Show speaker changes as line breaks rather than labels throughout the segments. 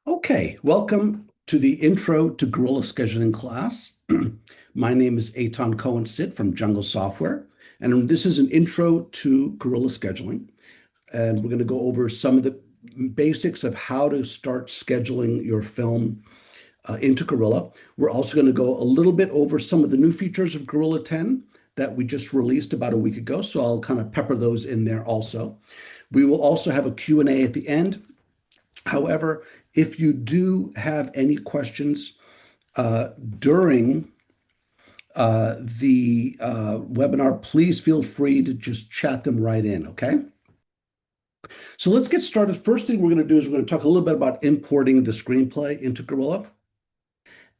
Okay, welcome to the Intro to Guerrilla Scheduling class. My name is Eitan Cohen-Sit from Jungle Software, and this is an intro to Guerrilla Scheduling. And we're going to go over some of the basics of how to start scheduling your film into Guerrilla. We're also going to go a little bit over some of the new features of Guerrilla 10 that we just released about a week ago, so I'll kind of pepper those in there also. We will also have a Q&A at the end. However, if you do have any questions during the webinar, please feel free to just chat them right in, okay? So let's get started. First thing we're going to do is we're going to talk a little bit about importing the screenplay into Guerrilla.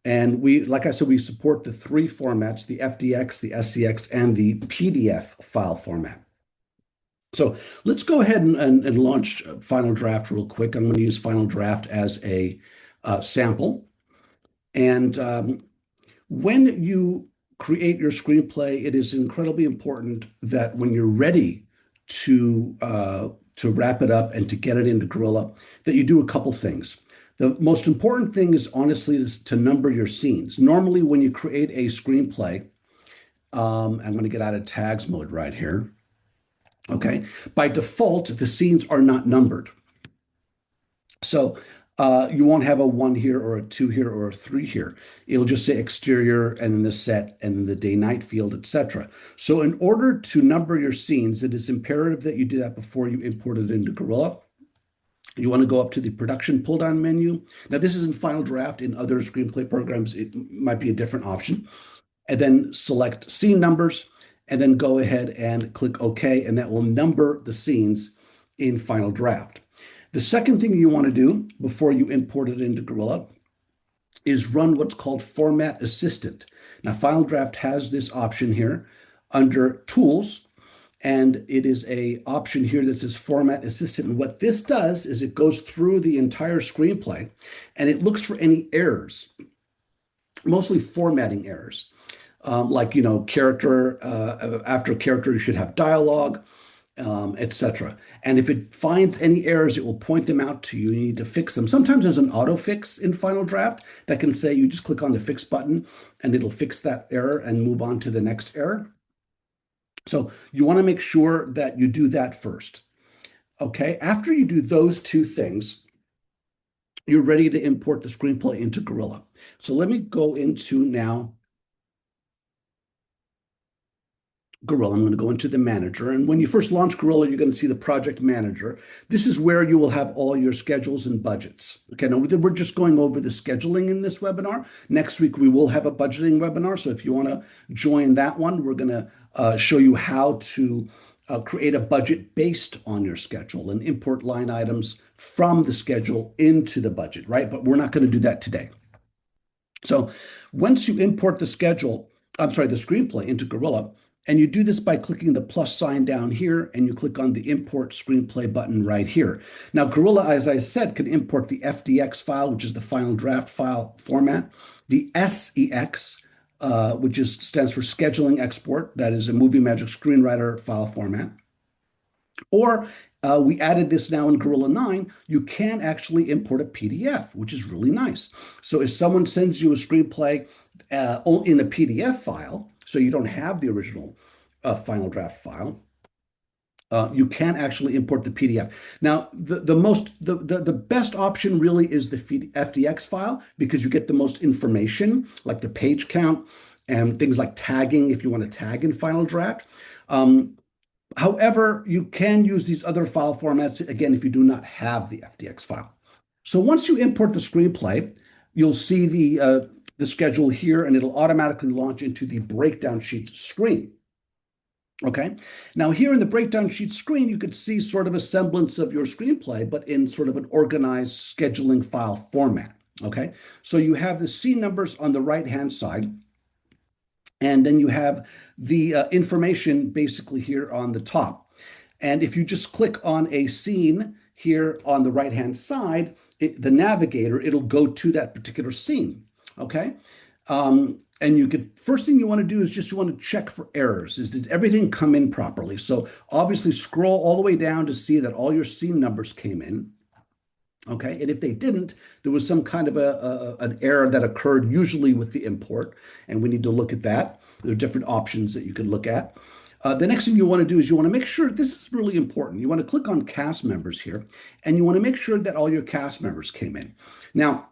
And like I said, we support the three formats, the FDX, the SCX, and the PDF file format. So let's go ahead and launch Final Draft real quick. I'm going to use Final Draft as a sample. And when you create your screenplay, it is incredibly important that when you're ready to wrap it up and to get it into Guerrilla, that you do a couple things. The most important thing is honestly is to number your scenes. Normally, when you create a screenplay, I'm going to get out of tags mode right here. Okay, by default, the scenes are not numbered. So you won't have a 1 here or a 2 here or a 3 here. It'll just say exterior and then the set and then the day-night field, etc. So in order to number your scenes, it is imperative that you do that before you import it into Guerrilla. You want to go up to the production pull-down menu. Now, this is in Final Draft. In other screenplay programs, it might be a different option. And then select scene numbers, and then go ahead and click OK, and that will number the scenes in Final Draft. The second thing you want to do before you import it into Guerrilla is run what's called Format Assistant. Now, Final Draft has this option here under Tools, and it is an option here that says Format Assistant. And what this does is it goes through the entire screenplay, and it looks for any errors, mostly formatting errors. Like, character, after character, you should have dialogue, etc. And if it finds any errors, it will point them out to you. You need to fix them. Sometimes there's an auto fix in Final Draft that can say you just click on the fix button and it'll fix that error and move on to the next error. So you want to make sure that you do that first. Okay, after you do those two things, you're ready to import the screenplay into Guerrilla. So let me go into now Guerrilla. I'm going to go into the manager. And when you first launch Guerrilla, you're going to see the project manager. This is where you will have all your schedules and budgets. Okay, now we're just going over the scheduling in this webinar. Next week, we will have a budgeting webinar. So if you want to join that one, we're going to show you how to create a budget based on your schedule and import line items from the schedule into the budget, right? But we're not going to do that today. So once you import the screenplay into Guerrilla, and you do this by clicking the plus sign down here, and you click on the Import Screenplay button right here. Now, Guerrilla, as I said, can import the FDX file, which is the Final Draft file format, the SEX, which stands for Scheduling Export, that is a Movie Magic Screenwriter file format. Or we added this now in Guerrilla 9, you can actually import a PDF, which is really nice. So if someone sends you a screenplay in a PDF file, so you don't have the original Final Draft file, you can actually import the PDF. Now, the best option really is the FDX file because you get the most information, like the page count and things like tagging if you want to tag in Final Draft. However, you can use these other file formats, again, if you do not have the FDX file. So once you import the screenplay, you'll see the schedule here, and it'll automatically launch into the breakdown sheets screen. Okay, now here in the breakdown sheet screen, you could see sort of a semblance of your screenplay, but in sort of an organized scheduling file format. Okay, so you have the scene numbers on the right-hand side, and then you have the information basically here on the top. And if you just click on a scene here on the right-hand side, the navigator, it'll go to that particular scene. Okay. And first thing you want to do is just you want to check for errors. Did everything come in properly? So obviously scroll all the way down to see that all your scene numbers came in. Okay, and if they didn't, there was some kind of an error that occurred, usually with the import, and we need to look at that. There are different options that you can look at. The next thing you want to do is you want to make sure, this is really important. You want to click on cast members here, and you want to make sure that all your cast members came in. Now,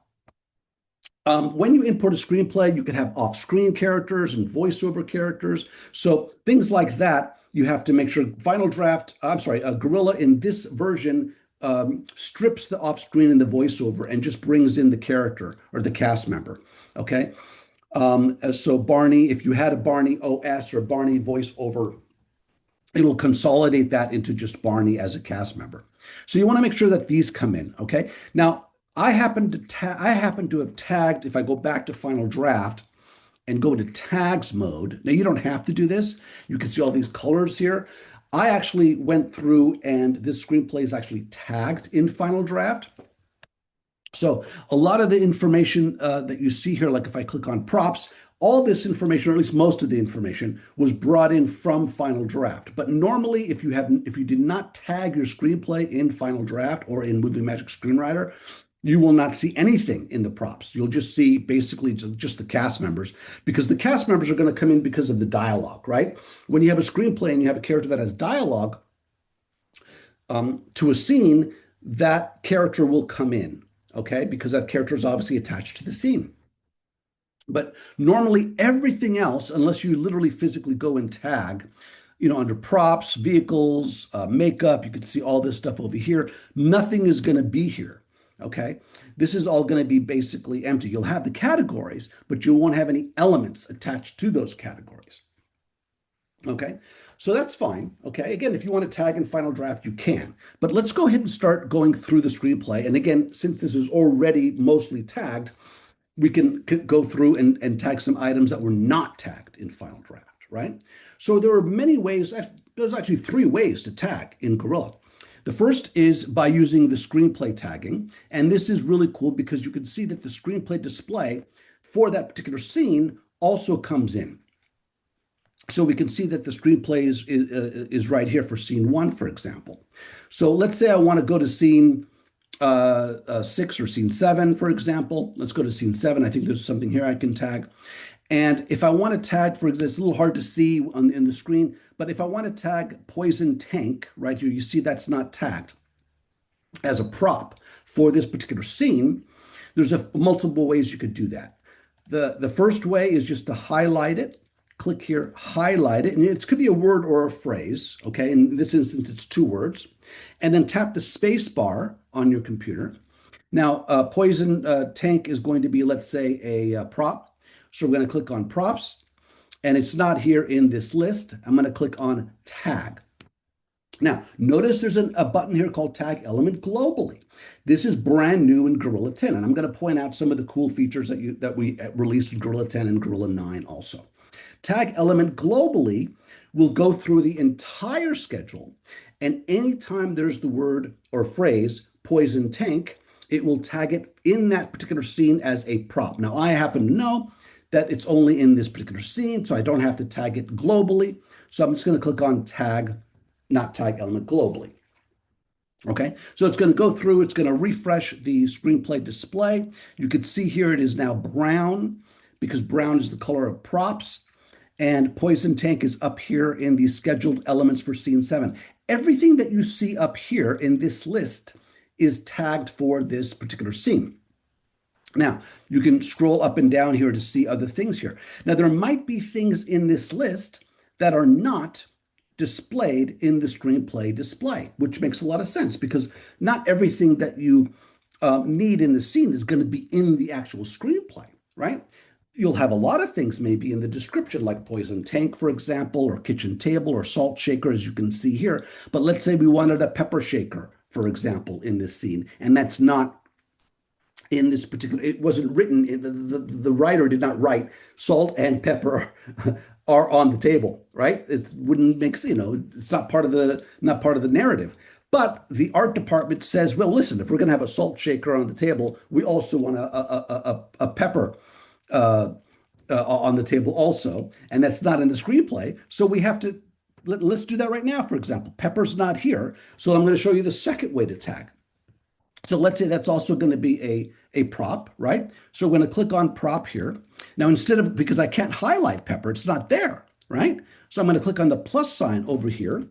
when you import a screenplay, you can have off-screen characters and voiceover characters. So things like that, you have to make sure Final Draft, I'm sorry, Gorilla in this version strips the off-screen and the voiceover and just brings in the character or the cast member. Okay. So Barney, if you had a Barney OS or Barney voiceover, it'll consolidate that into just Barney as a cast member. So you want to make sure that these come in. Okay. Now, I happen to have tagged, if I go back to Final Draft and go to tags mode. Now you don't have to do this. You can see all these colors here. I actually went through and this screenplay is actually tagged in Final Draft. So a lot of the information that you see here, like if I click on props, all this information, or at least most of the information, was brought in from Final Draft. But normally, if you did not tag your screenplay in Final Draft or in Movie Magic Screenwriter, you will not see anything in the props. You'll just see basically just the cast members, because the cast members are going to come in because of the dialogue, right? When you have a screenplay and you have a character that has dialogue to a scene, that character will come in, okay? Because that character is obviously attached to the scene. But normally everything else, unless you literally physically go and tag, under props, vehicles, makeup, you can see all this stuff over here. Nothing is going to be here. Okay, this is all going to be basically empty. You'll have the categories, but you won't have any elements attached to those categories. Okay, so that's fine. Okay, again, if you want to tag in Final Draft, you can. But let's go ahead and start going through the screenplay. And again, since this is already mostly tagged, we can go through and tag some items that were not tagged in Final Draft, right? So there are many ways. There's actually 3 ways to tag in Gorilla. The first is by using the screenplay tagging. And this is really cool because you can see that the screenplay display for that particular scene also comes in. So we can see that the screenplay is right here for scene 1, for example. So let's say I want to go to scene 6 or scene 7, for example. Let's go to scene 7. I think there's something here I can tag. And if I want to tag, for example, it's a little hard to see in the screen, but if I want to tag poison tank right here, you see that's not tagged as a prop for this particular scene. There's multiple ways you could do that. The first way is just to highlight it. Click here, highlight it, and it could be a word or a phrase, okay? In this instance, it's 2 words. And then tap the space bar on your computer. Now, poison tank is going to be, let's say, a prop. So we're going to click on props, and it's not here in this list. I'm going to click on tag. Now, notice there's a button here called Tag Element Globally. This is brand new in Gorilla 10, and I'm going to point out some of the cool features that we released in Gorilla 10 and Gorilla 9 also. Tag Element Globally will go through the entire schedule, and anytime there's the word or phrase poison tank, it will tag it in that particular scene as a prop. Now, I happen to know that it's only in this particular scene, so I don't have to tag it globally. So I'm just going to click on tag, not tag element globally. Okay, so it's going to go through, it's going to refresh the screenplay display. You can see here it is now brown because brown is the color of props. And poison tank is up here in the scheduled elements for scene 7. Everything that you see up here in this list is tagged for this particular scene. Now, you can scroll up and down here to see other things here. Now, there might be things in this list that are not displayed in the screenplay display, which makes a lot of sense because not everything that you need in the scene is going to be in the actual screenplay, right? You'll have a lot of things maybe in the description, like poison tank, for example, or kitchen table or salt shaker, as you can see here. But let's say we wanted a pepper shaker, for example, in this scene, and that's not in this particular, it wasn't written, the writer did not write salt and pepper are on the table, right? It wouldn't make sense, it's not part of the narrative. But the art department says, well, listen, if we're going to have a salt shaker on the table, we also want a pepper on the table also, and that's not in the screenplay. So we have to, let's do that right now, for example. Pepper's not here, so I'm going to show you the second way to tag. So let's say that's also going to be a prop, right? So we're going to click on prop here. Now, instead of, because I can't highlight pepper, it's not there, right? So I'm going to click on the plus sign over here,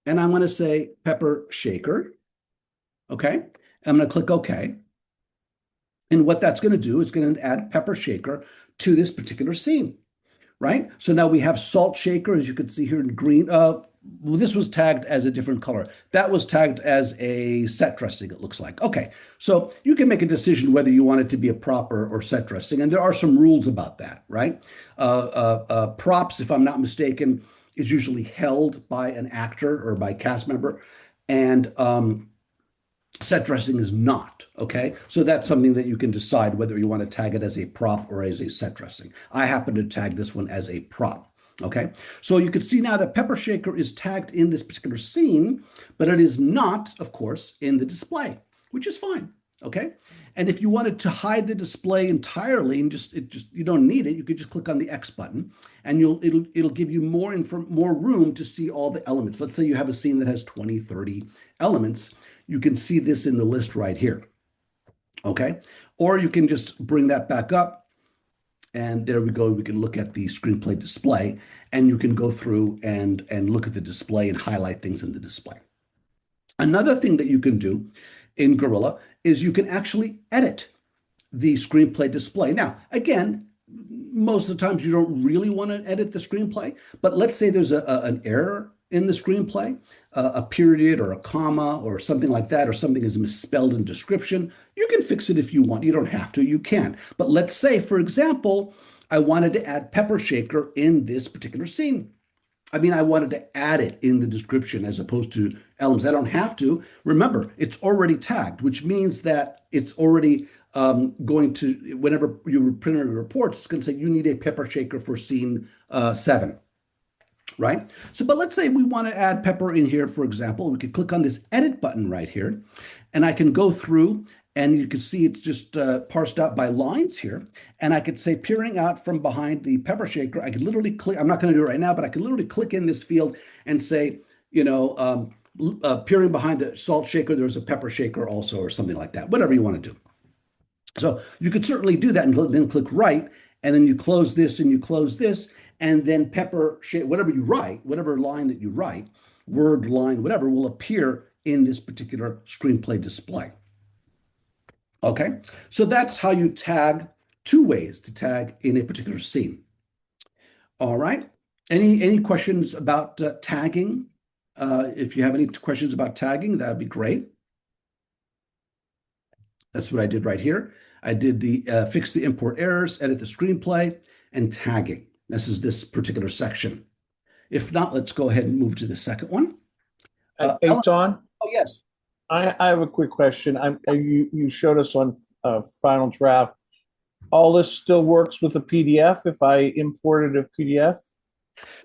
and I'm going to say pepper shaker, okay? I'm going to click OK. And what that's going to do is going to add pepper shaker to this particular scene, right? So now we have salt shaker, as you can see here in green. Well, this was tagged as a different color. That was tagged as a set dressing, it looks like. Okay, so you can make a decision whether you want it to be a prop or set dressing, and there are some rules about that, right? Props, if I'm not mistaken, is usually held by an actor or by a cast member, and set dressing is not. Okay, so that's something that you can decide whether you want to tag it as a prop or as a set dressing. I happen to tag this one as a prop. Okay, so you can see now that pepper shaker is tagged in this particular scene, but it is not, of course, in the display, which is fine. Okay, and if you wanted to hide the display entirely and just you don't need it, you could just click on the X button, and it'll give you more room to see all the elements. Let's say you have a scene that has 20, 30 elements. You can see this in the list right here. Okay, or you can just bring that back up, and there we go. We can look at the screenplay display, and you can go through and look at the display and highlight things in the display. Another thing that you can do in Gorilla is you can actually edit the screenplay display. Now, again, most of the times you don't really want to edit the screenplay, but let's say there's an error in the screenplay, a period or a comma or something like that, or something is misspelled in description. You can fix it if you want. You don't have to, you can. But let's say, for example, I wanted to add pepper shaker in this particular scene. I mean, I wanted to add it in the description as opposed to elements. I don't have to. Remember, it's already tagged, which means that it's already going to, whenever you print your reports, it's going to say you need a pepper shaker for scene 7, right? So, but let's say we want to add pepper in here, for example. We could click on this edit button right here, and I can go through, and you can see it's just parsed out by lines here. And I could say peering out from behind the pepper shaker. I could literally click, I'm not going to do it right now, but I could literally click in this field and say, peering behind the salt shaker, there's a pepper shaker also, or something like that, whatever you want to do. So you could certainly do that and then click right, and then you close this and you close this, and then pepper shaker, whatever you write, whatever line that you write, word, line, whatever, will appear in this particular screenplay display. Okay, so that's how you tag, two ways to tag in a particular scene. All right, any questions about tagging? If you have any questions about tagging, that'd be great. That's what I did right here. I did the fix the import errors, edit the screenplay, and tagging. This is this particular section. If not, let's go ahead and move to the second one.
Hey, Don,
Oh, yes.
I have a quick question. You showed us on Final Draft. All this still works with a PDF if I imported a PDF?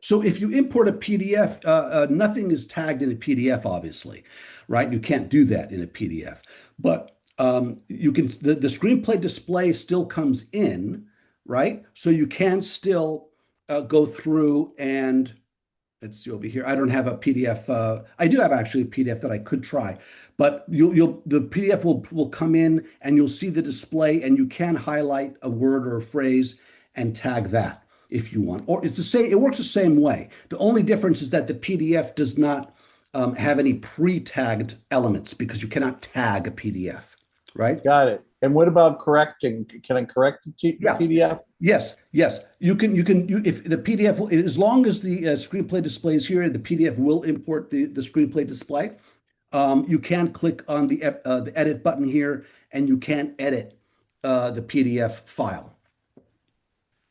So if you import a PDF, nothing is tagged in a PDF, obviously, right? You can't do that in a PDF. But you can, the screenplay display still comes in, right? So you can still go through and let's see over here. I don't have a PDF. I do have actually a PDF that I could try, but the PDF will come in and you'll see the display, and you can highlight a word or a phrase and tag that if you want. Or it's the same. It works the same way. The only difference is that the PDF does not have any pre-tagged elements because you cannot tag a PDF, right?
Got it. And what about correcting? Can I correct the
Yeah.
PDF?
Yes, yes. You can if the PDF as long as the screenplay display is here, the PDF will import the screenplay display. You can click on the edit button here, and you can edit the PDF file.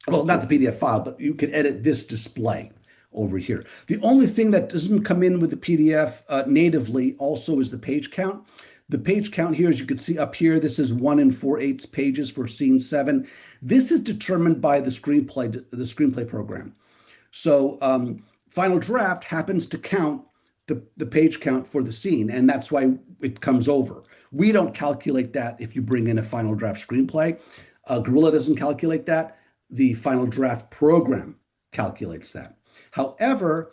Well, not the PDF file, but you can edit this display over here. The only thing that doesn't come in with the PDF natively also is the page count. The page count here, as you can see up here, this is 1 4/8 pages for scene 7. This is determined by the screenplay program. So Final Draft happens to count the page count for the scene, and that's why it comes over. We don't calculate that if you bring in a Final Draft screenplay. Gorilla doesn't calculate that. The Final Draft program calculates that. However,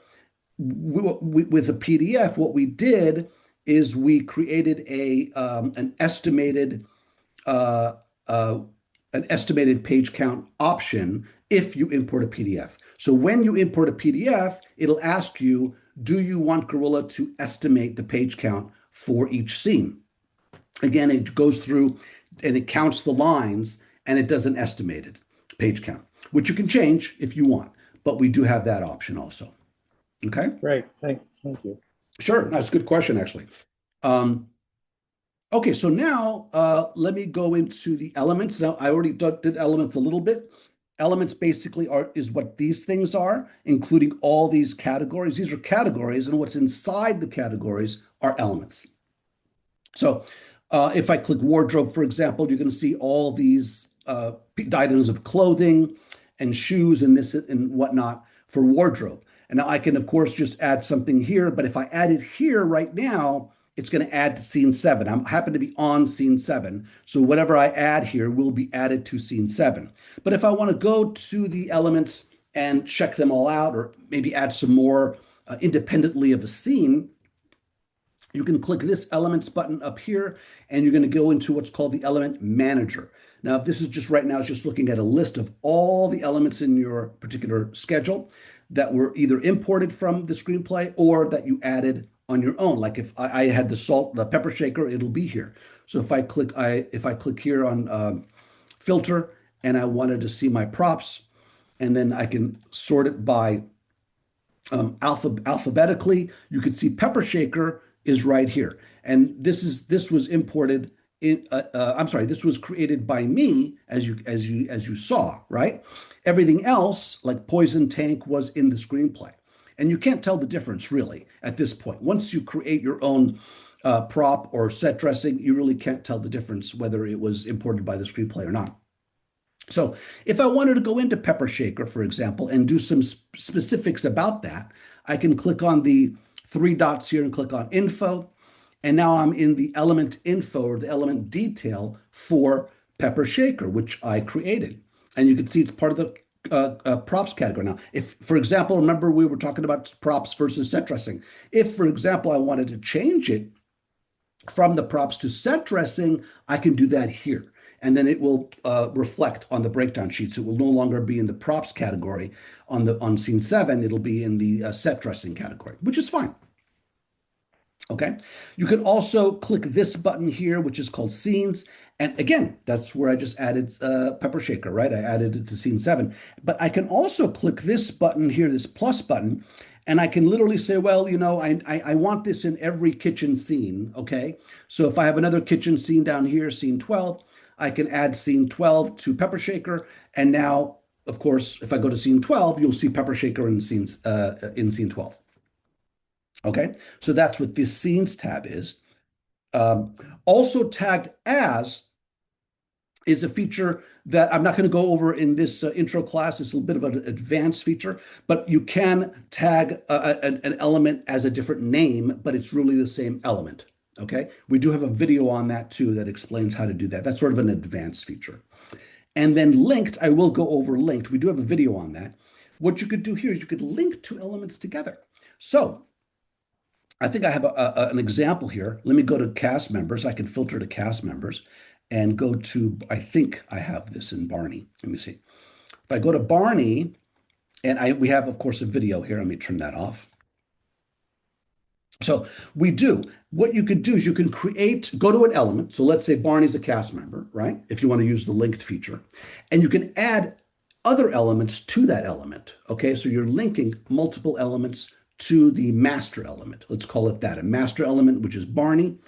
with a PDF, what we did is we created uh, uh, an estimated page count option if you import a PDF. So when you import a PDF, it'll ask you, do you want Gorilla to estimate the page count for each scene? Again, it goes through and it counts the lines and it does an estimated page count, which you can change if you want, but we do have that option also. Okay.
Great. Thank you.
Sure. That's a good question, actually. Um, okay, so now let me go into the elements. Now, I already did elements a little bit. Elements basically is what these things are, including all these categories. These are categories, and what's inside the categories are elements. So if I click wardrobe, for example, you're going to see all these items of clothing and shoes and this and whatnot for wardrobe. And now I can, of course, just add something here. But if I add it here right now, it's going to add to scene 7. I happen to be on scene 7. So whatever I add here will be added to scene 7. But if I want to go to the elements and check them all out, or maybe add some more independently of a scene, you can click this elements button up here, and you're going to go into what's called the element manager. Now, this is just right now, it's just looking at a list of all the elements in your particular schedule that were either imported from the screenplay or that you added on your own. Like if I had the pepper shaker, it'll be here. So if I click here on filter and I wanted to see my props, and then I can sort it by alphabetically, you can see pepper shaker is right here. And this was imported I'm sorry, this was created by me as you saw, right? Everything else, like Poison Tank, was in the screenplay. And you can't tell the difference really at this point. Once you create your own prop or set dressing, you really can't tell the difference whether it was imported by the screenplay or not. So if I wanted to go into Pepper Shaker, for example, and do some specifics about that, I can click on the 3 dots here and click on Info. And now I'm in the element info or the element detail for Pepper Shaker, which I created. And you can see it's part of the props category. Now, if, for example, remember we were talking about props versus set dressing. If, for example, I wanted to change it from the props to set dressing, I can do that here. And then it will reflect on the breakdown sheet. So it will no longer be in the props category on scene 7. It'll be in the set dressing category, which is fine. Okay, you can also click this button here, which is called scenes. And again, that's where I just added Pepper Shaker, right? I added it to scene 7. But I can also click this button here, this plus button, and I can literally say, well, you know, I want this in every kitchen scene, okay? So if I have another kitchen scene down here, scene 12, I can add scene 12 to Pepper Shaker. And now, of course, if I go to scene 12, you'll see Pepper Shaker in scene 12. Okay, so that's what this scenes tab is. Also tagged as is a feature that I'm not going to go over in this intro class. It's a little bit of an advanced feature, but you can tag an element as a different name, but it's really the same element. Okay, we do have a video on that too that explains how to do that. That's sort of an advanced feature. And then linked, I will go over linked. We do have a video on that. What you could do here is you could link two elements together. So I think I have an example here. Let me go to cast members. I can filter to cast members and go to, I think I have this in Barney. Let me see. If I go to Barney, and we have, of course, a video here. Let me turn that off. So we do. What you could do is you can go to an element. So let's say Barney's a cast member, right? If you want to use the linked feature. And you can add other elements to that element. Okay, so you're linking multiple elements to the master element. Let's call it that, a master element, which is Barney,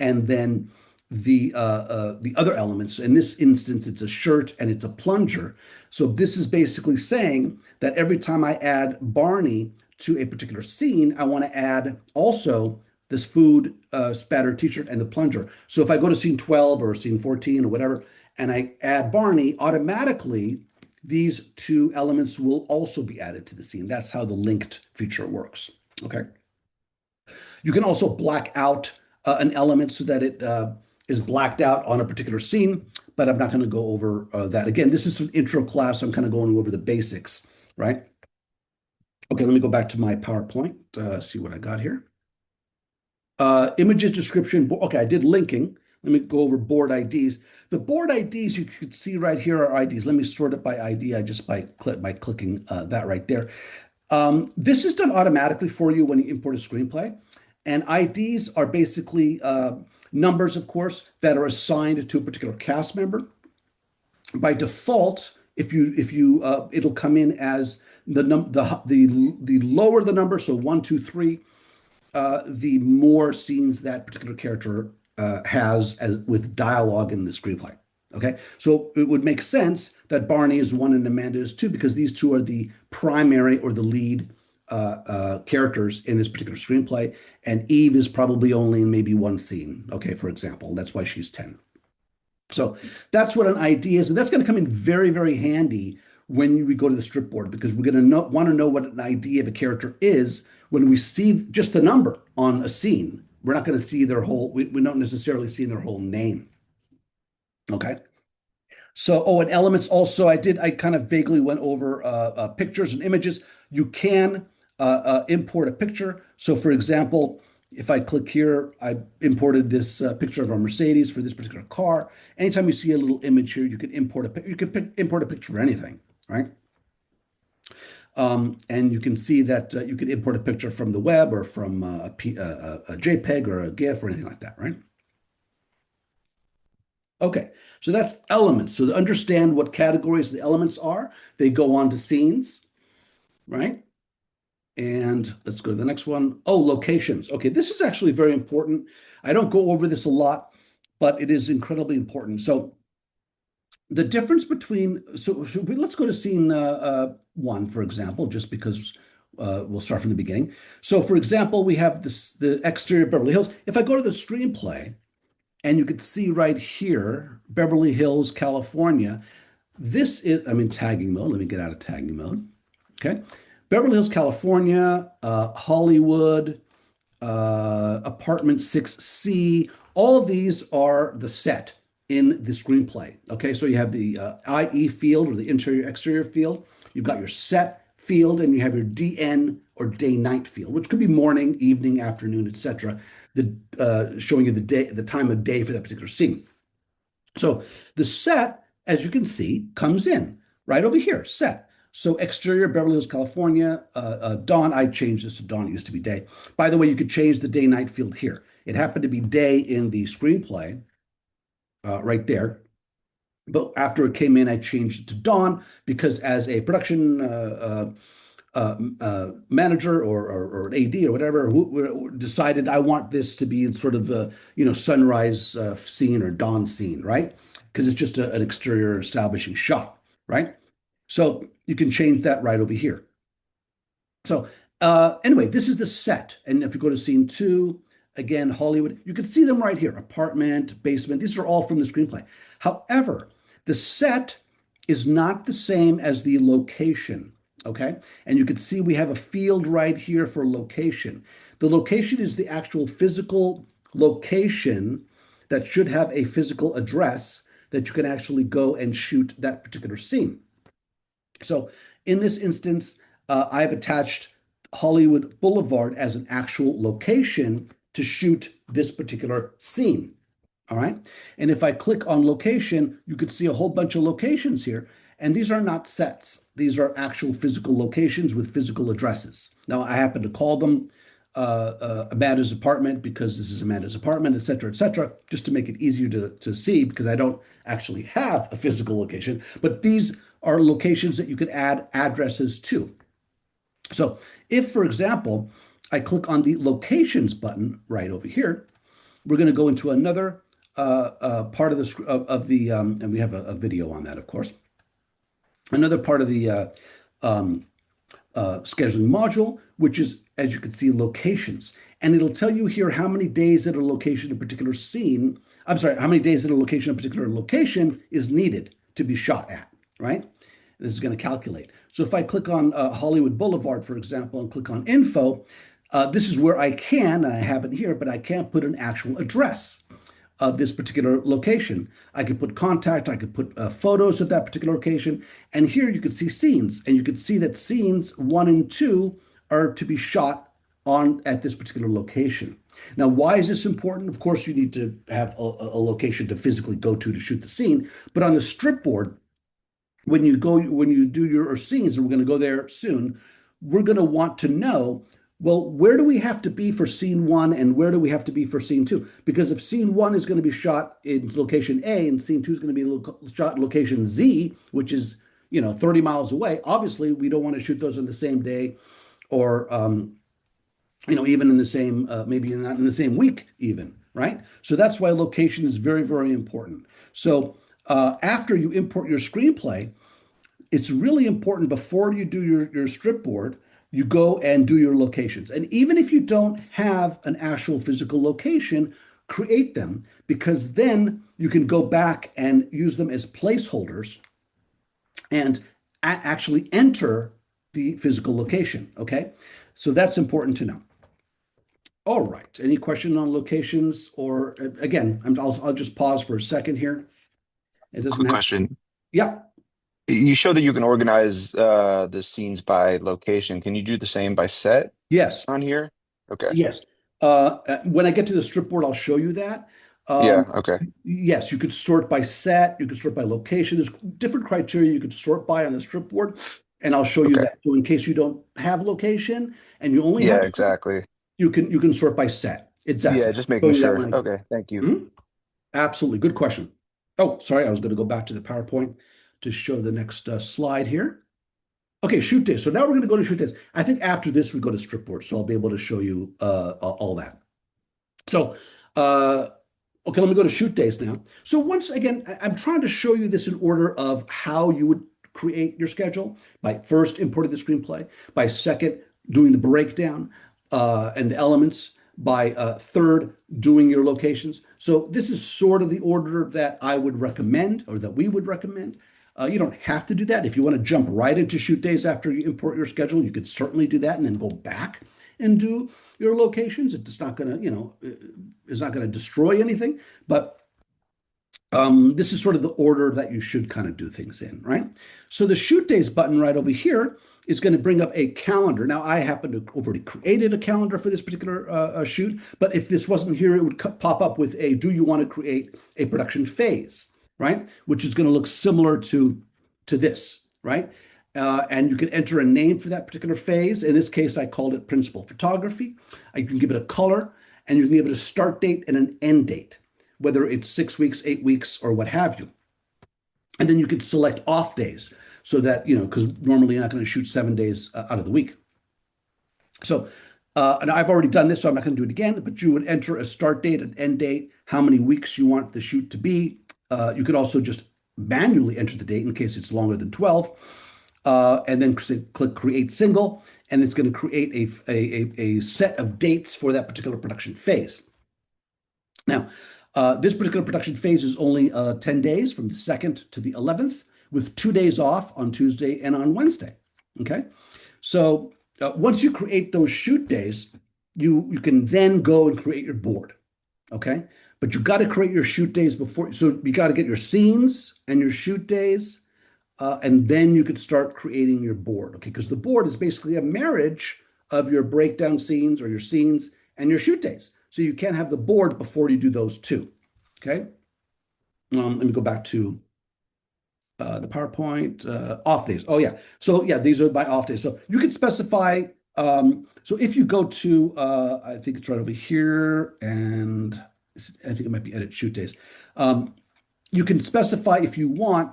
and then the other elements. In this instance, it's a shirt and it's a plunger. So this is basically saying that every time I add Barney to a particular scene, I want to add also this food spatter t-shirt and the plunger. So if I go to scene 12 or scene 14 or whatever, and I add Barney, automatically these two elements will also be added to the scene. That's how the linked feature works. Okay. You can also black out an element so that it is blacked out on a particular scene, but I'm not going to go over that. Again, this is an intro class. So I'm kind of going over the basics, right? Okay, let me go back to my PowerPoint, see what I got here. Images description. Okay, I did linking. Let me go over board IDs. The board IDs you could see right here are IDs. Let me sort it by ID. I just by clicking that right there. This is done automatically for you when you import a screenplay. And IDs are basically numbers, of course, that are assigned to a particular cast member. By default, if you it'll come in as the lower the number, so one, two, three, the more scenes that particular character has as with dialogue in the screenplay. Okay, so it would make sense that Barney is one and Amanda is two because these two are the primary or the lead characters in this particular screenplay, and Eve is probably only in maybe one scene. Okay, for example, that's why she's 10. So that's what an ID is, and that's going to come in very, very handy when we go to the strip board because we're going to want to know what an ID of a character is when we see just the number on a scene. We're not going to see their whole, we don't necessarily see their whole name. Okay. So, oh, and elements also, I kind of vaguely went over pictures and images. You can import a picture. So, for example, if I click here, I imported this picture of our Mercedes for this particular car. Anytime you see a little image here, you can import import a picture for anything, right? And you can see that you can import a picture from the web or from a JPEG or a GIF or anything like that, right? Okay, so that's elements. So to understand what categories the elements are, they go on to scenes, right? And let's go to the next one. Oh, locations. Okay, this is actually very important. I don't go over this a lot, but it is incredibly important. So the difference between, let's go to scene one, for example, just because we'll start from the beginning. So for example, we have the exterior of Beverly Hills. If I go to the screenplay, and you could see right here, Beverly Hills, California. This is, I'm in tagging mode. Let me get out of tagging mode. Okay. Beverly Hills, California, Hollywood, apartment 6C. All of these are the set in the screenplay. Okay. So you have the IE field or the interior exterior field. You've got your set field and you have your DN or day night field, which could be morning, evening, afternoon, etc. Showing you the time of day for that particular scene. So the set, as you can see, comes in right over here, set. So exterior, Beverly Hills, California, dawn. I changed this to dawn. It used to be day. By the way, you could change the day-night field here. It happened to be day in the screenplay right there. But after it came in, I changed it to dawn because as a production manager or an AD or whatever who decided I want this to be sort of a sunrise scene or dawn scene, right? Because it's just an exterior establishing shot, right? So you can change that right over here. So anyway, this is the set, and if you go to scene two, again Hollywood, you can see them right here: apartment, basement. These are all from the screenplay. However, the set is not the same as the location. Okay. And you can see we have a field right here for location. The location is the actual physical location that should have a physical address that you can actually go and shoot that particular scene. So in this instance, I've attached Hollywood Boulevard as an actual location to shoot this particular scene. All right. And if I click on location, you could see a whole bunch of locations here. And these are not sets. These are actual physical locations with physical addresses. Now, I happen to call them Amanda's apartment because this is Amanda's apartment, et cetera, just to make it easier to see because I don't actually have a physical location. But these are locations that you could add addresses to. So if, for example, I click on the locations button right over here, we're going to go into another part of the and we have a video on that, of course. Another part of the scheduling module, which is, as you can see, locations. And it'll tell you here how many days at a location, a particular scene, I'm sorry, how many days at a location, a particular location is needed to be shot at, right? This is going to calculate. So if I click on Hollywood Boulevard, for example, and click on info, this is where I can, and I have it here, but I can't put an actual address of this particular location. I could put contact, I could put photos of that particular location. And here you can see scenes, and you can see that scenes 1 and 2 are to be shot on at this particular location. Now, why is this important? Of course, you need to have a location to physically go to shoot the scene. But on the strip board, when you do your scenes, and we're going to go there soon, we're going to want to know, well, where do we have to be for scene one and where do we have to be for scene two? Because if scene one is going to be shot in location A and scene two is going to be shot in location Z, which is 30 miles away, obviously we don't want to shoot those on the same day or even in the same maybe not in the same week even, right? So that's why location is very, very important. So after you import your screenplay, it's really important before you do your strip board, you go and do your locations. And even if you don't have an actual physical location, create them, because then you can go back and use them as placeholders and actually enter the physical location. Okay. So that's important to know. All right. Any question on locations? Or again, I'll just pause for a second here. It doesn't
Quick
have.
question.
Yeah.
You showed that you can organize the scenes by location. Can you do the same by set
Yes.
on here? Okay.
Yes. When I get to the strip board, I'll show you that.
Yeah,
Um,
okay.
yes, you could sort by set, you could sort by location. There's different criteria you could sort by on the strip board, and I'll show you
Okay.
that. So in case you don't have location and you only have
Yeah,
a set,
exactly.
you can sort by set.
Yeah,
Exactly.
just
Show
making
you that
sure.
when I get.
Okay, thank you.
Mhm. Absolutely. Good question. Oh, sorry, I was going to go back to the PowerPoint to show the next slide here. Okay, shoot days. So now we're going to go to shoot days. I think after this we go to strip board, so I'll be able to show you all that. So, okay, let me go to shoot days now. So once again, I'm trying to show you this in order of how you would create your schedule by first importing the screenplay, by second doing the breakdown and the elements, by third doing your locations. So this is sort of the order that I would recommend or that we would recommend. You don't have to do that. If you want to jump right into shoot days after you import your schedule, you could certainly do that and then go back and do your locations. It's not going to, it's not going to destroy anything, but this is sort of the order that you should kind of do things in, right? So the shoot days button right over here is going to bring up a calendar. Now, I happen to have already created a calendar for this particular shoot, but if this wasn't here, it would pop up with a, do you want to create a production phase, right? Which is going to look similar to this, right? And you can enter a name for that particular phase. In this case, I called it principal photography. You can give it a color and you can give it a start date and an end date, whether it's 6 weeks, 8 weeks, or what have you. And then you could select off days so that, because normally you're not going to shoot 7 days out of the week. So, and I've already done this, so I'm not going to do it again, but you would enter a start date, an end date, how many weeks you want the shoot to be. You could also just manually enter the date in case it's longer than 12. And then click create single, and it's going to create a set of dates for that particular production phase. Now, this particular production phase is only 10 days from the 2nd to the 11th, with 2 days off on Tuesday and on Wednesday. Okay. So once you create those shoot days, you can then go and create your board. Okay. But you got to create your shoot days before. So you got to get your scenes and your shoot days. And then you could start creating your board. Okay. Because the board is basically a marriage of your breakdown scenes or your scenes and your shoot days. So you can't have the board before you do those two. Okay. Let me go back to the PowerPoint off days. Oh yeah. So yeah, these are my off days. So you can specify. So if you go to, I think it's right over here, and I think it might be edit shoot days. You can specify if you want.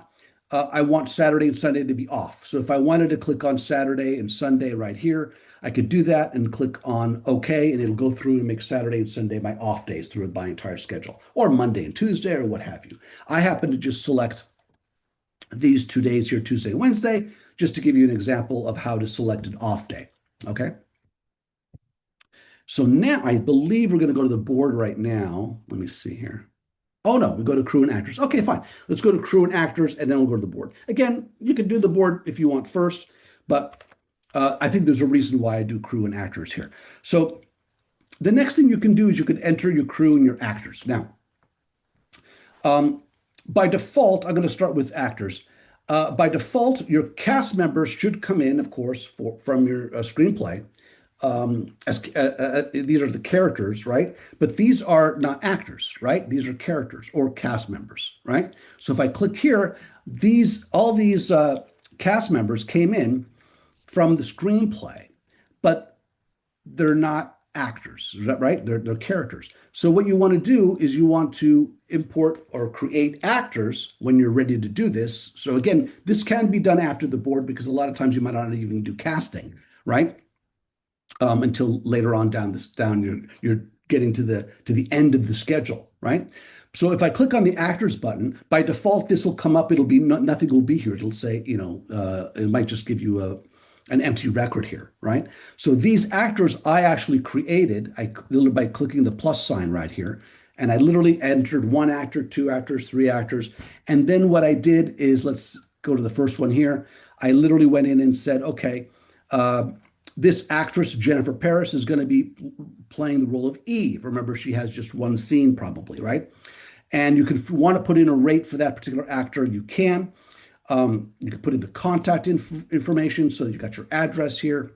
I want Saturday and Sunday to be off. So if I wanted to click on Saturday and Sunday right here, I could do that and click on OK, and it'll go through and make Saturday and Sunday my off days through my entire schedule, or Monday and Tuesday, or what have you. I happen to just select these 2 days here, Tuesday and Wednesday, just to give you an example of how to select an off day. Okay. So now I believe we're going to go to the board right now. Let me see here. Oh no, we go to crew and actors. Okay, fine. Let's go to crew and actors, and then we'll go to the board. Again, you can do the board if you want first, but I think there's a reason why I do crew and actors here. So the next thing you can do is you can enter your crew and your actors. Now, by default, I'm going to start with actors. By default, your cast members should come in, of course, from your screenplay these are the characters, right? But these are not actors, right? These are characters or cast members, right? So if I click here, all these cast members came in from the screenplay, but they're not actors, is that right? They're characters. So what you want to do is you want to import or create actors when you're ready to do this. So again, this can be done after the board because a lot of times you might not even do casting, right? Until later on you're getting to the end of the schedule, right? So if I click on the actors button, by default this will come up. It'll be nothing will be here. It'll say, it might just give you an empty record here, right? So these actors I actually created by clicking the plus sign right here, and I literally entered one actor, two actors, three actors, and then what I did is, let's go to the first one here. I literally went in and said, okay. This actress, Jennifer Paris, is going to be playing the role of Eve. Remember, she has just one scene probably, right? And you could want to put in a rate for that particular actor, you can. You could put in the contact information, so you got your address here.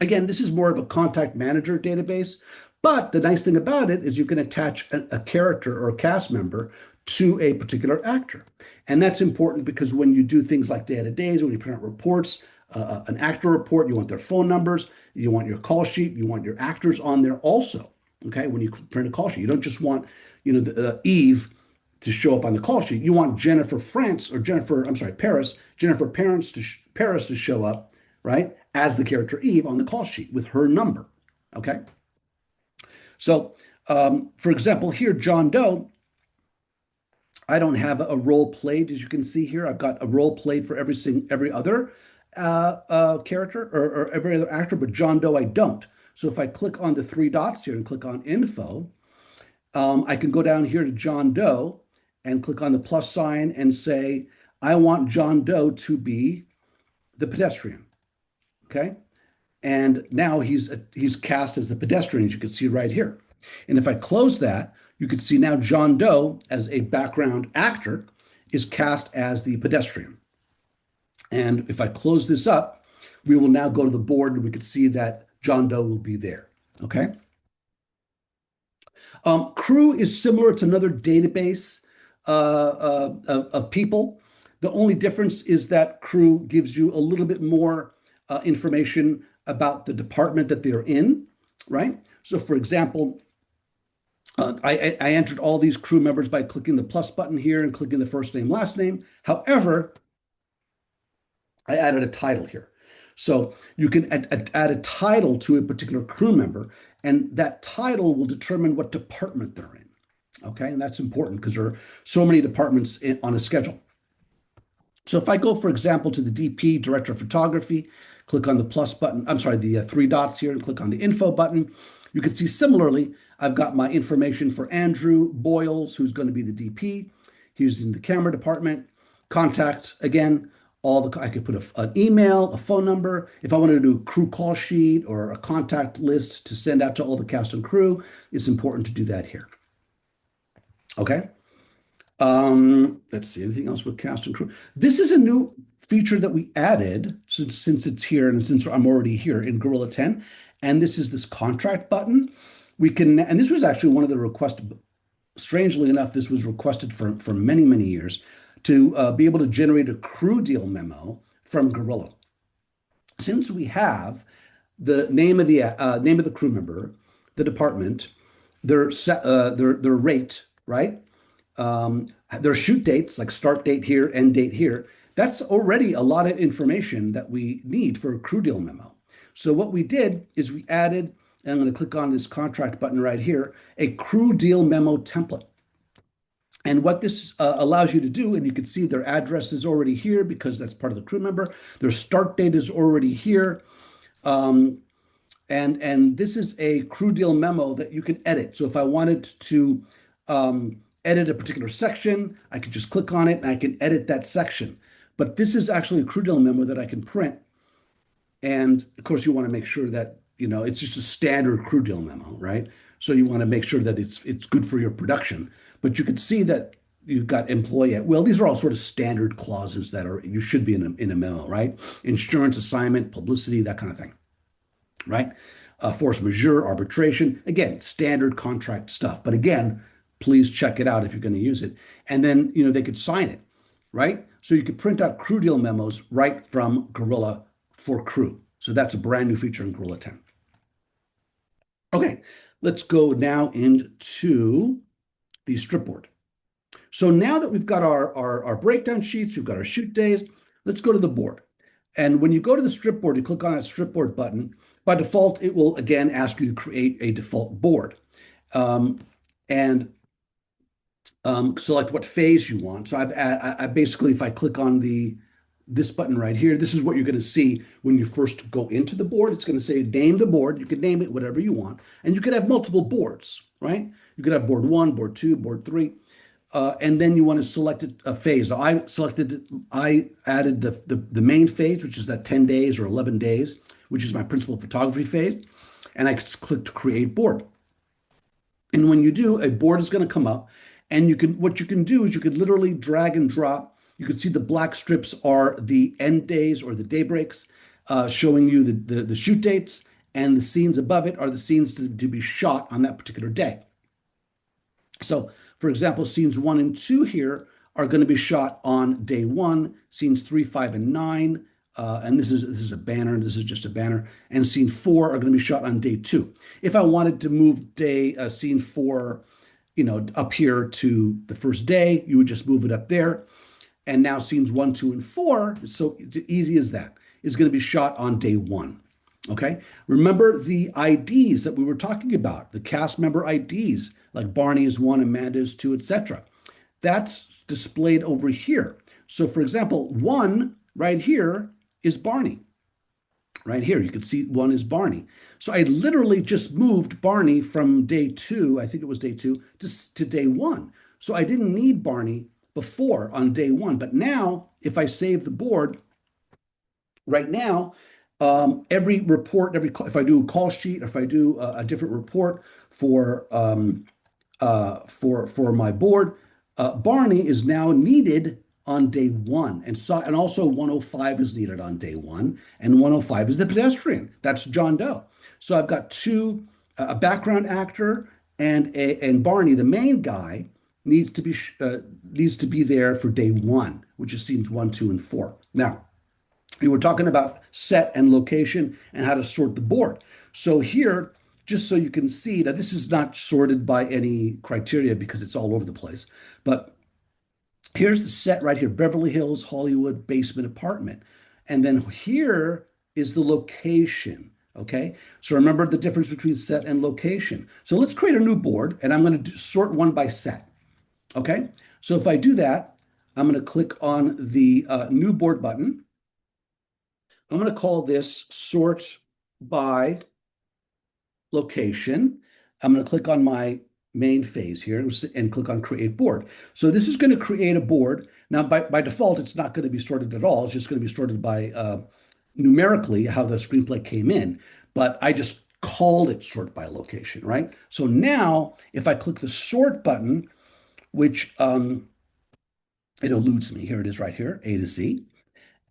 Again, this is more of a contact manager database, but the nice thing about it is you can attach a character or a cast member to a particular actor. And that's important because when you do things like data days, when you print out reports, an actor report, you want their phone numbers, you want your call sheet, you want your actors on there also. Okay, when you print a call sheet, you don't just want, Eve to show up on the call sheet. You want Paris, Paris to show up, right, as the character Eve on the call sheet with her number. Okay, so for example, here, John Doe, I don't have a role played, as you can see here. I've got a role played for every other character or every other actor, but John Doe I don't. So if I click on the three dots here and click on info, I can go down here to John Doe and click on the plus sign and say, I want John Doe to be the pedestrian. Okay. And now he's cast as the pedestrian, as you can see right here. And if I close that, you can see now John Doe as a background actor is cast as the pedestrian. And if I close this up, we will now go to the board and we can see that John Doe will be there. Okay. Crew is similar to another database of people. The only difference is that Crew gives you a little bit more information about the department that they're in, right? So for example, I entered all these crew members by clicking the plus button here and clicking the first name, last name. However, I added a title here. So you can add a title to a particular crew member, and that title will determine what department they're in. Okay, and that's important because there are so many departments on a schedule. So if I go, for example, to the DP, Director of Photography, click on the plus button, the three dots here, and click on the info button, you can see similarly, I've got my information for Andrew Boyles, who's going to be the DP. He's in the camera department. Contact, again, I could put an email, a phone number. If I wanted to do a crew call sheet or a contact list to send out to all the cast and crew, it's important to do that here. Okay. Let's see, anything else with cast and crew? This is a new feature that we added since it's here and since I'm already here in Gorilla 10. And this is this contract button. And this was actually one of the requests. Strangely enough, this was requested for many, many years to be able to generate a crew deal memo from Gorilla. Since we have the name of the crew member, the department, their rate, right? Their shoot dates, like start date here, end date here. That's already a lot of information that we need for a crew deal memo. So what we did is we added, and I'm going to click on this contract button right here, a crew deal memo template. And what this allows you to do, and you can see their address is already here because that's part of the crew member. Their start date is already here. And this is a crew deal memo that you can edit. So if I wanted to edit a particular section, I could just click on it and I can edit that section. But this is actually a crew deal memo that I can print. And of course, you want to make sure that, it's just a standard crew deal memo, right? So you want to make sure that it's good for your production. But you can see that you've got employee at will. These are all sort of standard clauses that you should be in a memo, right? Insurance, assignment, publicity, that kind of thing. right? Force majeure, arbitration, again, standard contract stuff. But again, please check it out if you're going to use it. And then, they could sign it, right? So you could print out crew deal memos right from Gorilla for crew. So that's a brand new feature in Gorilla 10. Okay, let's go now into the strip board. So now that we've got our breakdown sheets, we've got our shoot days, let's go to the board. And when you go to the strip board, you click on that strip board button. By default, it will again ask you to create a default board. And select what phase you want. So I basically, if I click on this button right here, this is what you're going to see when you first go into the board. It's going to say name the board. You can name it whatever you want, and you could have multiple boards, right? You could have board 1, board 2, board 3, and then you want to select a phase. So I added the main phase, which is that 10 days or 11 days, which is my principal photography phase, and I click to create board. And when you do, a board is going to come up. And what you can do is you could literally drag and drop. You can see the black strips are the end days or the day breaks, showing you the shoot dates, and the scenes above it are the scenes to be shot on that particular day. So, for example, scenes 1 and 2 here are going to be shot on day 1, scenes 3, 5, and 9. And this is a banner, this is just a banner. And scene 4 are going to be shot on day 2. If I wanted to move scene 4, up here to the first day, you would just move it up there. And now scenes 1, 2, and 4, so easy as that, is going to be shot on day 1. Okay. Remember the IDs that we were talking about, the cast member IDs, like Barney is 1, Amanda is 2, etc. That's displayed over here. So for example, 1 right here is Barney. Right here, you can see 1 is Barney. So I literally just moved Barney from day 2, I think it was day 2, to day 1. So I didn't need Barney before on day 1. But now, if I save the board, right now, every report, if I do a call sheet, if I do a different report for my board, Barney is now needed on day 1, and also 105 is needed on day 1, and 105 is the pedestrian. That's John Doe. So I've got a background actor and Barney, the main guy, needs to be there for day 1, which is scenes 1, 2, and 4. Now, we were talking about set and location and how to sort the board. So here, just so you can see, now this is not sorted by any criteria because it's all over the place, but here's the set right here, Beverly Hills, Hollywood, basement apartment. And then here is the location, okay? So remember the difference between set and location. So let's create a new board, and I'm going to sort one by set, okay? So if I do that, I'm going to click on the new board button. I'm going to call this sort by location. I'm going to click on my main phase here and click on create board. So this is going to create a board. Now, by default, it's not going to be sorted at all. It's just going to be sorted by numerically how the screenplay came in. But I just called it sort by location, right? So now, if I click the sort button, which it eludes me. Here it is right here, A to Z.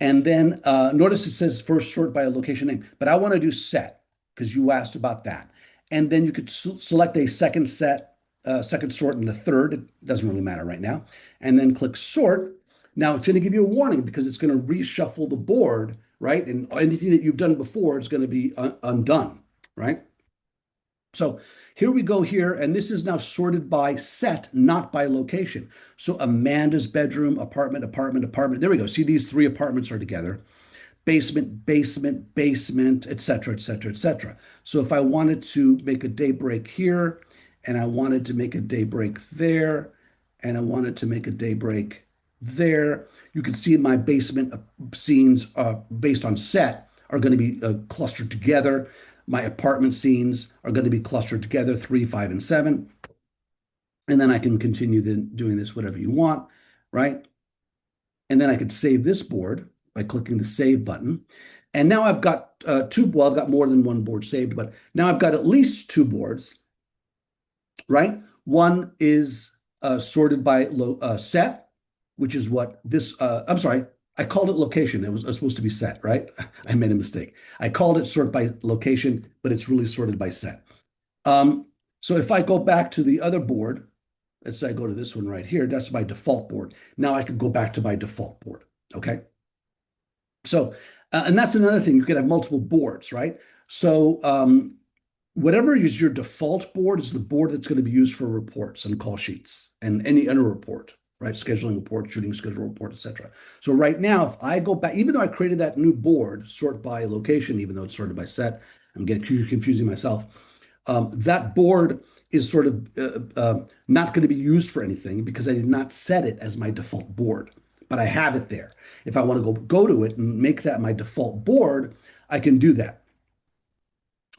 And then notice it says first sort by a location name, but I want to do set because you asked about that. And then you could select a second set, second sort, and a third. It doesn't really matter right now. And then click sort. Now it's going to give you a warning because it's going to reshuffle the board, right? And anything that you've done before is going to be undone, right? So here we go here, and this is now sorted by set, not by location. So Amanda's bedroom, apartment, apartment, apartment. There we go. See, these 3 apartments are together. Basement, basement, basement, etc., etc., etc. So if I wanted to make a daybreak here, and I wanted to make a daybreak there, and I wanted to make a daybreak there, you can see my basement scenes based on set are going to be clustered together. My apartment scenes are going to be clustered together, 3, 5, and 7. And then I can continue doing this whatever you want, right? And then I could save this board by clicking the save button. And now I've got I've got more than 1 board saved, but now I've got at least 2 boards, right? One is sorted by set, which is what this, I'm sorry, I called it location. It was supposed to be set, right? I made a mistake. I called it sort by location, but it's really sorted by set. Um, so if I go back to the other board, let's say I go to this one right here, that's my default board. Now I can go back to my default board. Okay. So, and that's another thing. You could have multiple boards, right? So, whatever is your default board is the board that's going to be used for reports and call sheets and any other report, right? Scheduling report, shooting schedule report, etc. So right now, if I go back, even though I created that new board, sort by location, even though it's sorted by set, I'm getting confusing myself. That board is sort of not going to be used for anything because I did not set it as my default board, but I have it there. If I want to go to it and make that my default board, I can do that.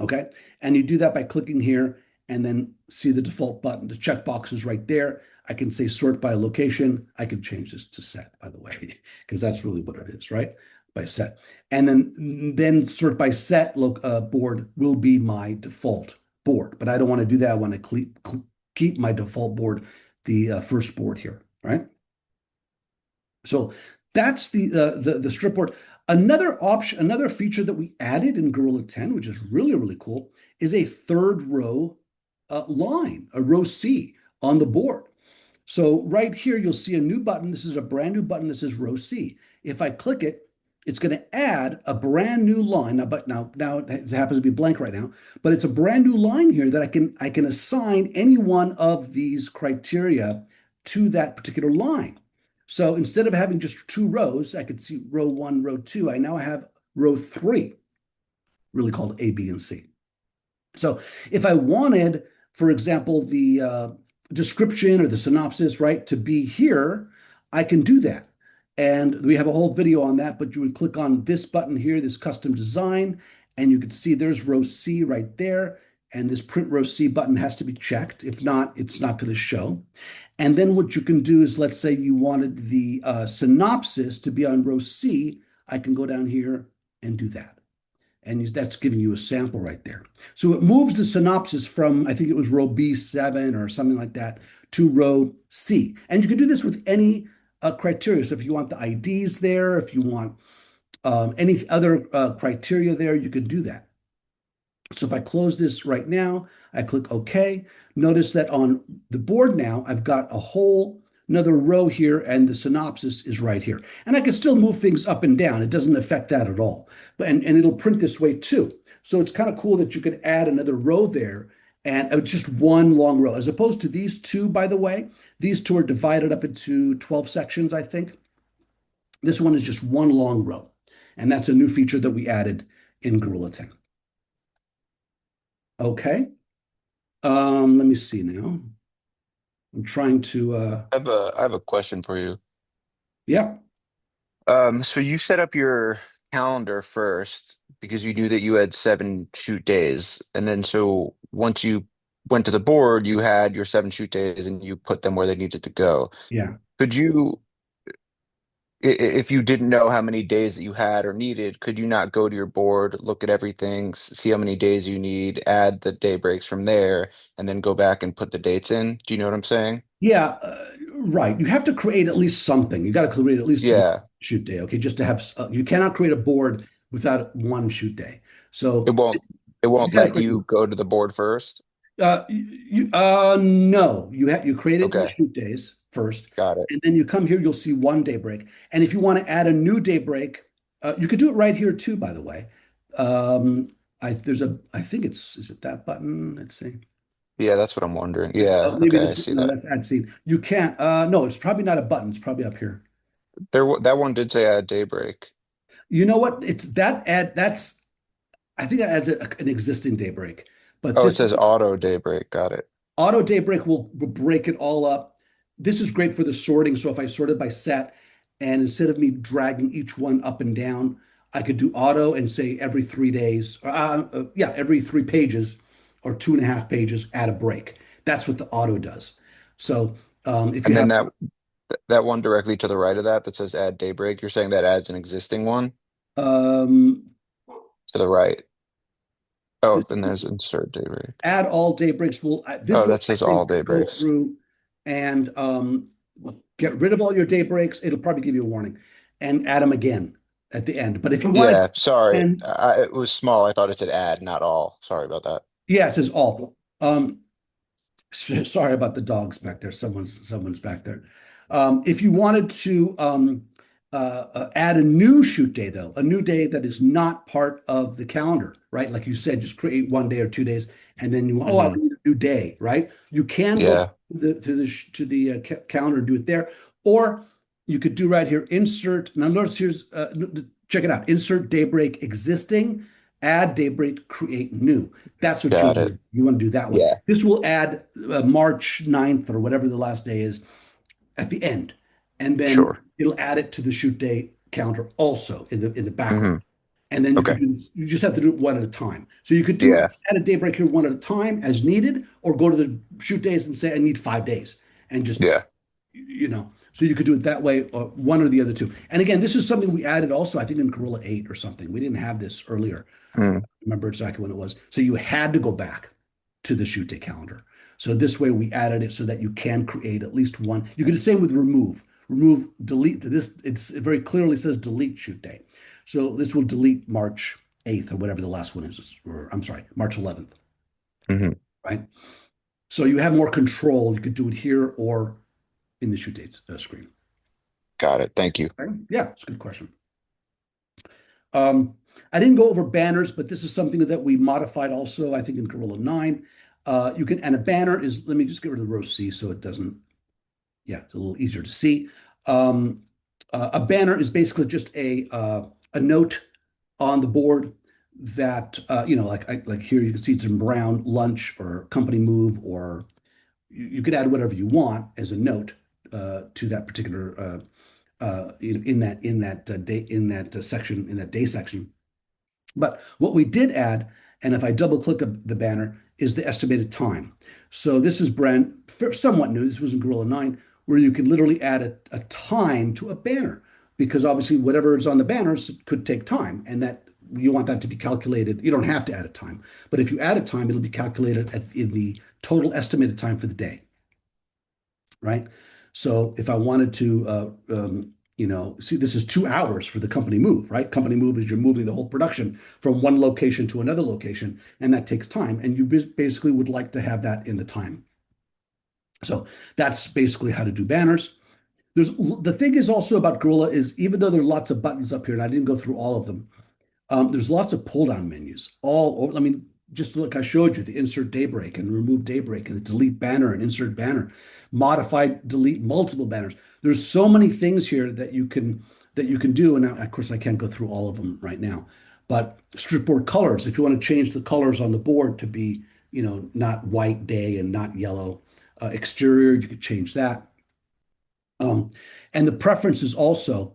Okay. And you do that by clicking here and then see the default button. The checkbox is right there. I can say sort by location. I can change this to set, by the way, because that's really what it is, right? By set. And then sort by set board will be my default board. But I don't want to do that. I want to keep my default board, the first board here, right? So that's the strip board. Another option, another feature that we added in Gorilla 10, which is really, really cool, is a third row line, a row C on the board. So right here, you'll see a new button. This is a brand new button that says row C. If I click it, it's going to add a brand new line. Now it happens to be blank right now, but it's a brand new line here that I can assign any one of these criteria to that particular line. So instead of having just two rows, I could see row 1, row 2. I now have row 3, really called A, B, and C. So if I wanted, for example, the description or the synopsis, right, to be here, I can do that. And we have a whole video on that, but you would click on this button here, this custom design, and you can see there's row C right there. And this print row C button has to be checked. If not, it's not going to show. And then what you can do is, let's say you wanted the synopsis to be on row C, I can go down here and do that. And that's giving you a sample right there. So it moves the synopsis from, I think it was row B7 or something like that, to row C. And you can do this with any criteria. So if you want the IDs there, if you want any other criteria there, you could do that. So if I close this right now, I click OK. Notice that on the board now, I've got a whole another row here, and the synopsis is right here. And I can still move things up and down. It doesn't affect that at all. But and it'll print this way too. So it's kind of cool that you could add another row there and just one long row, as opposed to these two, by the way. These two are divided up into 12 sections, I think. This one is just one long row. And that's a new feature that we added in Gorilla 10. Okay. Let me see now. I'm trying to
I have a question for you.
yeah.
So you set up your calendar first because you knew that you had 7 shoot days. And then so once you went to the board, you had your 7 shoot days and you put them where they needed to go.
Yeah.
Could you, if you didn't know how many days that you had or needed, could you not go to your board, look at everything, see how many days you need, add the day breaks from there, and then go back and put the dates in? Do you know what I'm saying?
Yeah, right. You have to create at least something. You got to create at least one
Yeah,
shoot day, okay? Just to have, you cannot create a board without one shoot day.
it
So
won't it
you
won't
got to
let
create
you
one.
go to the board first.
No, you created your
Okay,
shoot days first,
got it.
and then you come here, you'll see one day break. And if you want to add a new day break, you could do it right here too, by the way. Um, I think is it that button? Let's see.
Yeah, that's what I'm wondering. Yeah,
Maybe
okay, I
this,
see
no,
that.
that's add scene. You can't, no, it's probably not a button. It's probably up here.
That one did say add daybreak.
You know what? It's that add, that's, I think that adds an existing day break. But
Oh, it
this
says auto daybreak. Got it.
auto daybreak will break it all up. This is great for the sorting. So if I sorted by set and instead of me dragging each one up and down, I could do auto and say every 3 days, yeah, every 3 pages or 2.5 pages, add a break. That's what the auto does. So if you
And then
have,
that one directly to the right of that that says add daybreak, you're saying that adds an existing one
um,
to the right. Oh, then there's insert daybreak.
add all day breaks will this
Oh,
will
that says
actually
all
go
daybreaks.
through and get rid of all your day breaks. It'll probably give you a warning and add them again at the end. But if you wanted,
Yeah, sorry.
and
It was small. I thought it said add, not all. Sorry about that.
yeah, it says all. Sorry about the dogs back there. Someone's back there. If you wanted to add a new shoot day, though, a new day that is not part of the calendar, right? Like you said, just create 1 day or 2 days, and then you, oh, I
Hmm.
need a new day, right? You can go
Yeah,
calendar and do it there, or you could do right here, insert. Now notice here's check it out. Insert daybreak existing, add daybreak, create new. That's what
got it.
you want to do that way.
Yeah,
This will add March 9th or whatever the last day is at the end. And then
sure.
it'll add it to the shoot day counter also in the background.
Hmm.
And then you can
Okay.
do this, you just have to do it one at a time. So you could do
Yeah,
add a daybreak here one at a time as needed, or go to the shoot days and say, I need 5 days and just,
yeah.
so you could do it that way, or one or the other two. And again, this is something we added also, I think in Gorilla 8 or something. We didn't have this earlier.
Mm,
Remember exactly when it was. So you had to go back to the shoot day calendar. So this way we added it so that you can create at least one. You could do the same with remove. Remove, delete this. It very clearly says delete shoot day. So this will delete March 8th or whatever the last one is, or I'm sorry, March 11th,
hmm.
right? So you have more control. You could do it here or in the shoot dates screen.
Got it. Thank you.
Okay? Yeah, it's a good question. Um, I didn't go over banners, but this is something that we modified also, I think in Gorilla 9. You can, and a banner is, let me just get rid of the row C so it doesn't, yeah, it's a little easier to see. Um, a banner is basically just a note on the board that, like here you can see it's in brown, lunch or company move, or you could add whatever you want as a note to that particular, in that day section. But what we did add, and if I double click the banner, is the estimated time. So this is brand somewhat new. This was in Gorilla 9, where you can literally add a time to a banner, because obviously whatever is on the banners could take time, and that you want that to be calculated. You don't have to add a time, but if you add a time, it'll be calculated in the total estimated time for the day, right? So if I wanted to, see, this is 2 hours for the company move, right? Company move is you're moving the whole production from one location to another location, and that takes time. And you basically would like to have that in the time. So that's basically how to do banners. The thing is also about Gorilla is, even though there are lots of buttons up here, and I didn't go through all of them, there's lots of pull down menus all over. I mean, just like I showed you, the insert daybreak and remove daybreak and the delete banner and insert banner, modify, delete multiple banners. There's so many things here that you can do. And of course, I can't go through all of them right now. But stripboard colors, if you want to change the colors on the board to be, not white day and not yellow exterior, you could change that. Um, and the preferences also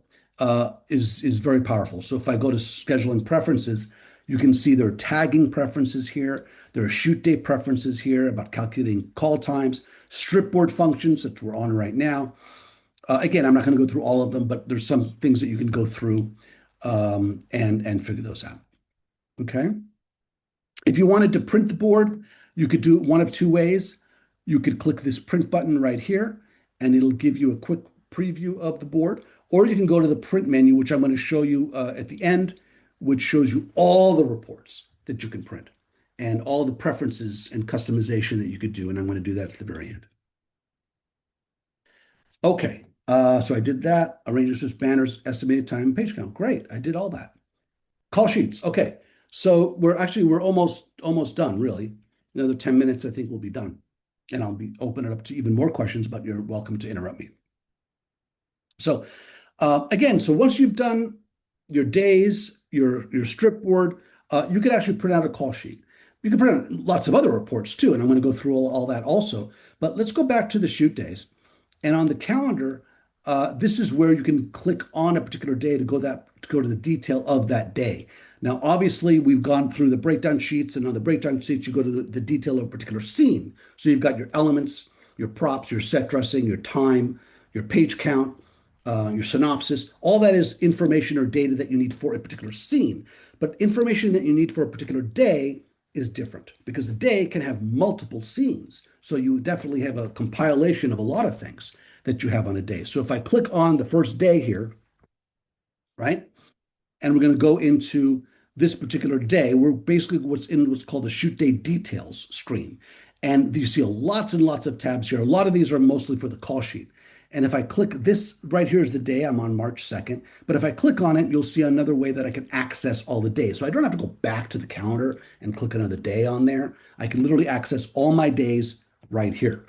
is very powerful. So if I go to scheduling preferences, you can see there are tagging preferences here. There are shoot day preferences here about calculating call times, stripboard functions that we're on right now. Again, I'm not going to go through all of them, but there's some things that you can go through and figure those out. Okay. If you wanted to print the board, you could do it one of two ways. You could click this print button right here, and it'll give you a quick preview of the board. Or you can go to the print menu, which I'm going to show you at the end, which shows you all the reports that you can print and all the preferences and customization that you could do. And I'm going to do that at the very end. Okay, so I did that. Arrange this banners, estimated time, and page count. Great, I did all that. Call sheets. Okay. So we're almost done, really. Another 10 minutes, I think we'll be done. And I'll be opening it up to even more questions, but you're welcome to interrupt me. So again, so once you've done your days, your strip board, you could actually print out a call sheet. You can print out lots of other reports too, and I'm going to go through all that also. But let's go back to the shoot days. And on the calendar, this is where you can click on a particular day to go to the detail of that day. Now, obviously, we've gone through the breakdown sheets, and on the breakdown sheets, you go to the detail of a particular scene. So you've got your elements, your props, your set dressing, your time, your page count, your synopsis. All that is information or data that you need for a particular scene. But information that you need for a particular day is different, because a day can have multiple scenes. So you definitely have a compilation of a lot of things that you have on a day. So if I click on the first day here, right? And we're going to go into this particular day. We're basically what's in what's called the shoot day details screen. And you see lots and lots of tabs here. A lot of these are mostly for the call sheet. And if I click this right here is the day, I'm on March 2nd. But if I click on it, you'll see another way that I can access all the days. So I don't have to go back to the calendar and click another day on there. I can literally access all my days right here.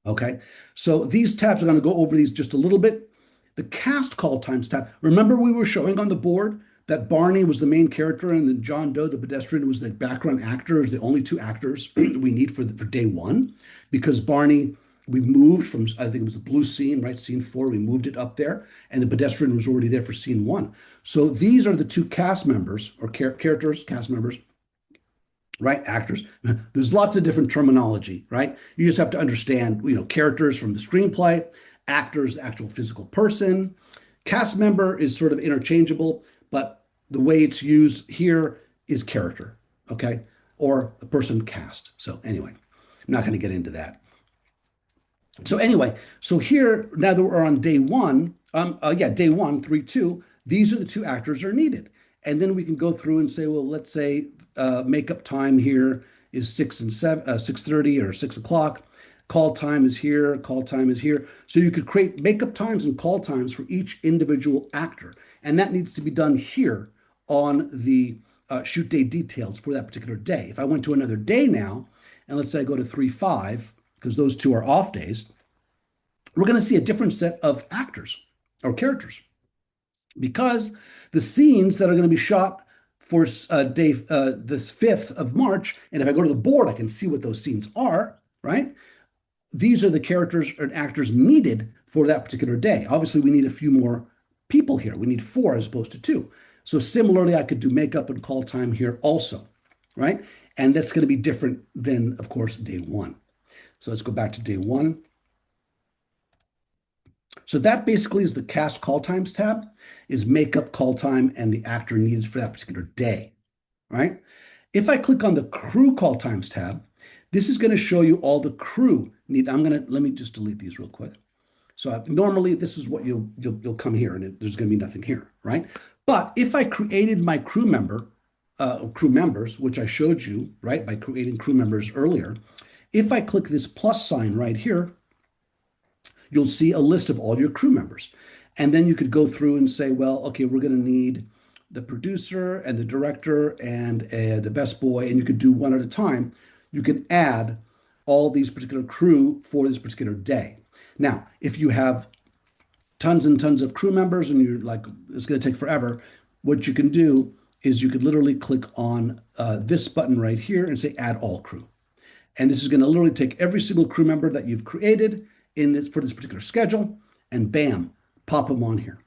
Okay, so these tabs are going to go over these just a little bit. The cast call times tab. Remember we were showing on the board that Barney was the main character and then John Doe, the pedestrian, was the background actor, is the only two actors we need for day one, because Barney, we moved from, I think it was the blue scene, right? Scene 4, we moved it up there, and the pedestrian was already there for scene 1. So these are the two cast members or characters, cast members, right? Actors. There's lots of different terminology, right? You just have to understand, characters from the screenplay, actors, actual physical person. Cast member is sort of interchangeable, but the way it's used here is character, okay? Or the person cast. So anyway, I'm not going to get into that. So anyway, so here, now that we're on day one, day one, 3-2, these are the two actors that are needed. And then we can go through and say, well, let's say makeup time here is 6:30 or 6 o'clock. Call time is here, call time is here. So you could create makeup times and call times for each individual actor. And that needs to be done here on the shoot day details for that particular day. If I went to another day now, and let's say I go to 3-5, because those two are off days, we're going to see a different set of actors or characters, because the scenes that are going to be shot for day this 5th of March, and if I go to the board, I can see what those scenes are, right? These are the characters and actors needed for that particular day. Obviously, we need a few more people here. We need 4 as opposed to 2. So similarly, I could do makeup and call time here also, right? And that's going to be different than, of course, day 1. So let's go back to day 1. So that basically is the cast call times tab, is makeup, call time, and the actor needed for that particular day, right? If I click on the crew call times tab, this is going to show you all the crew need. Let me just delete these real quick. So normally this is what you'll come here, and there's going to be nothing here, right? But if I created my crew members, which I showed you, right, by creating crew members earlier, if I click this plus sign right here, you'll see a list of all your crew members. And then you could go through and say, well, okay, we're going to need the producer and the director and the best boy, and you could do one at a time. You can add all these particular crew for this particular day. Now, if you have tons and tons of crew members and you're like, it's going to take forever, what you can do is you could literally click on this button right here and say add all crew. And this is going to literally take every single crew member that you've created for this particular schedule, and bam, pop them on here.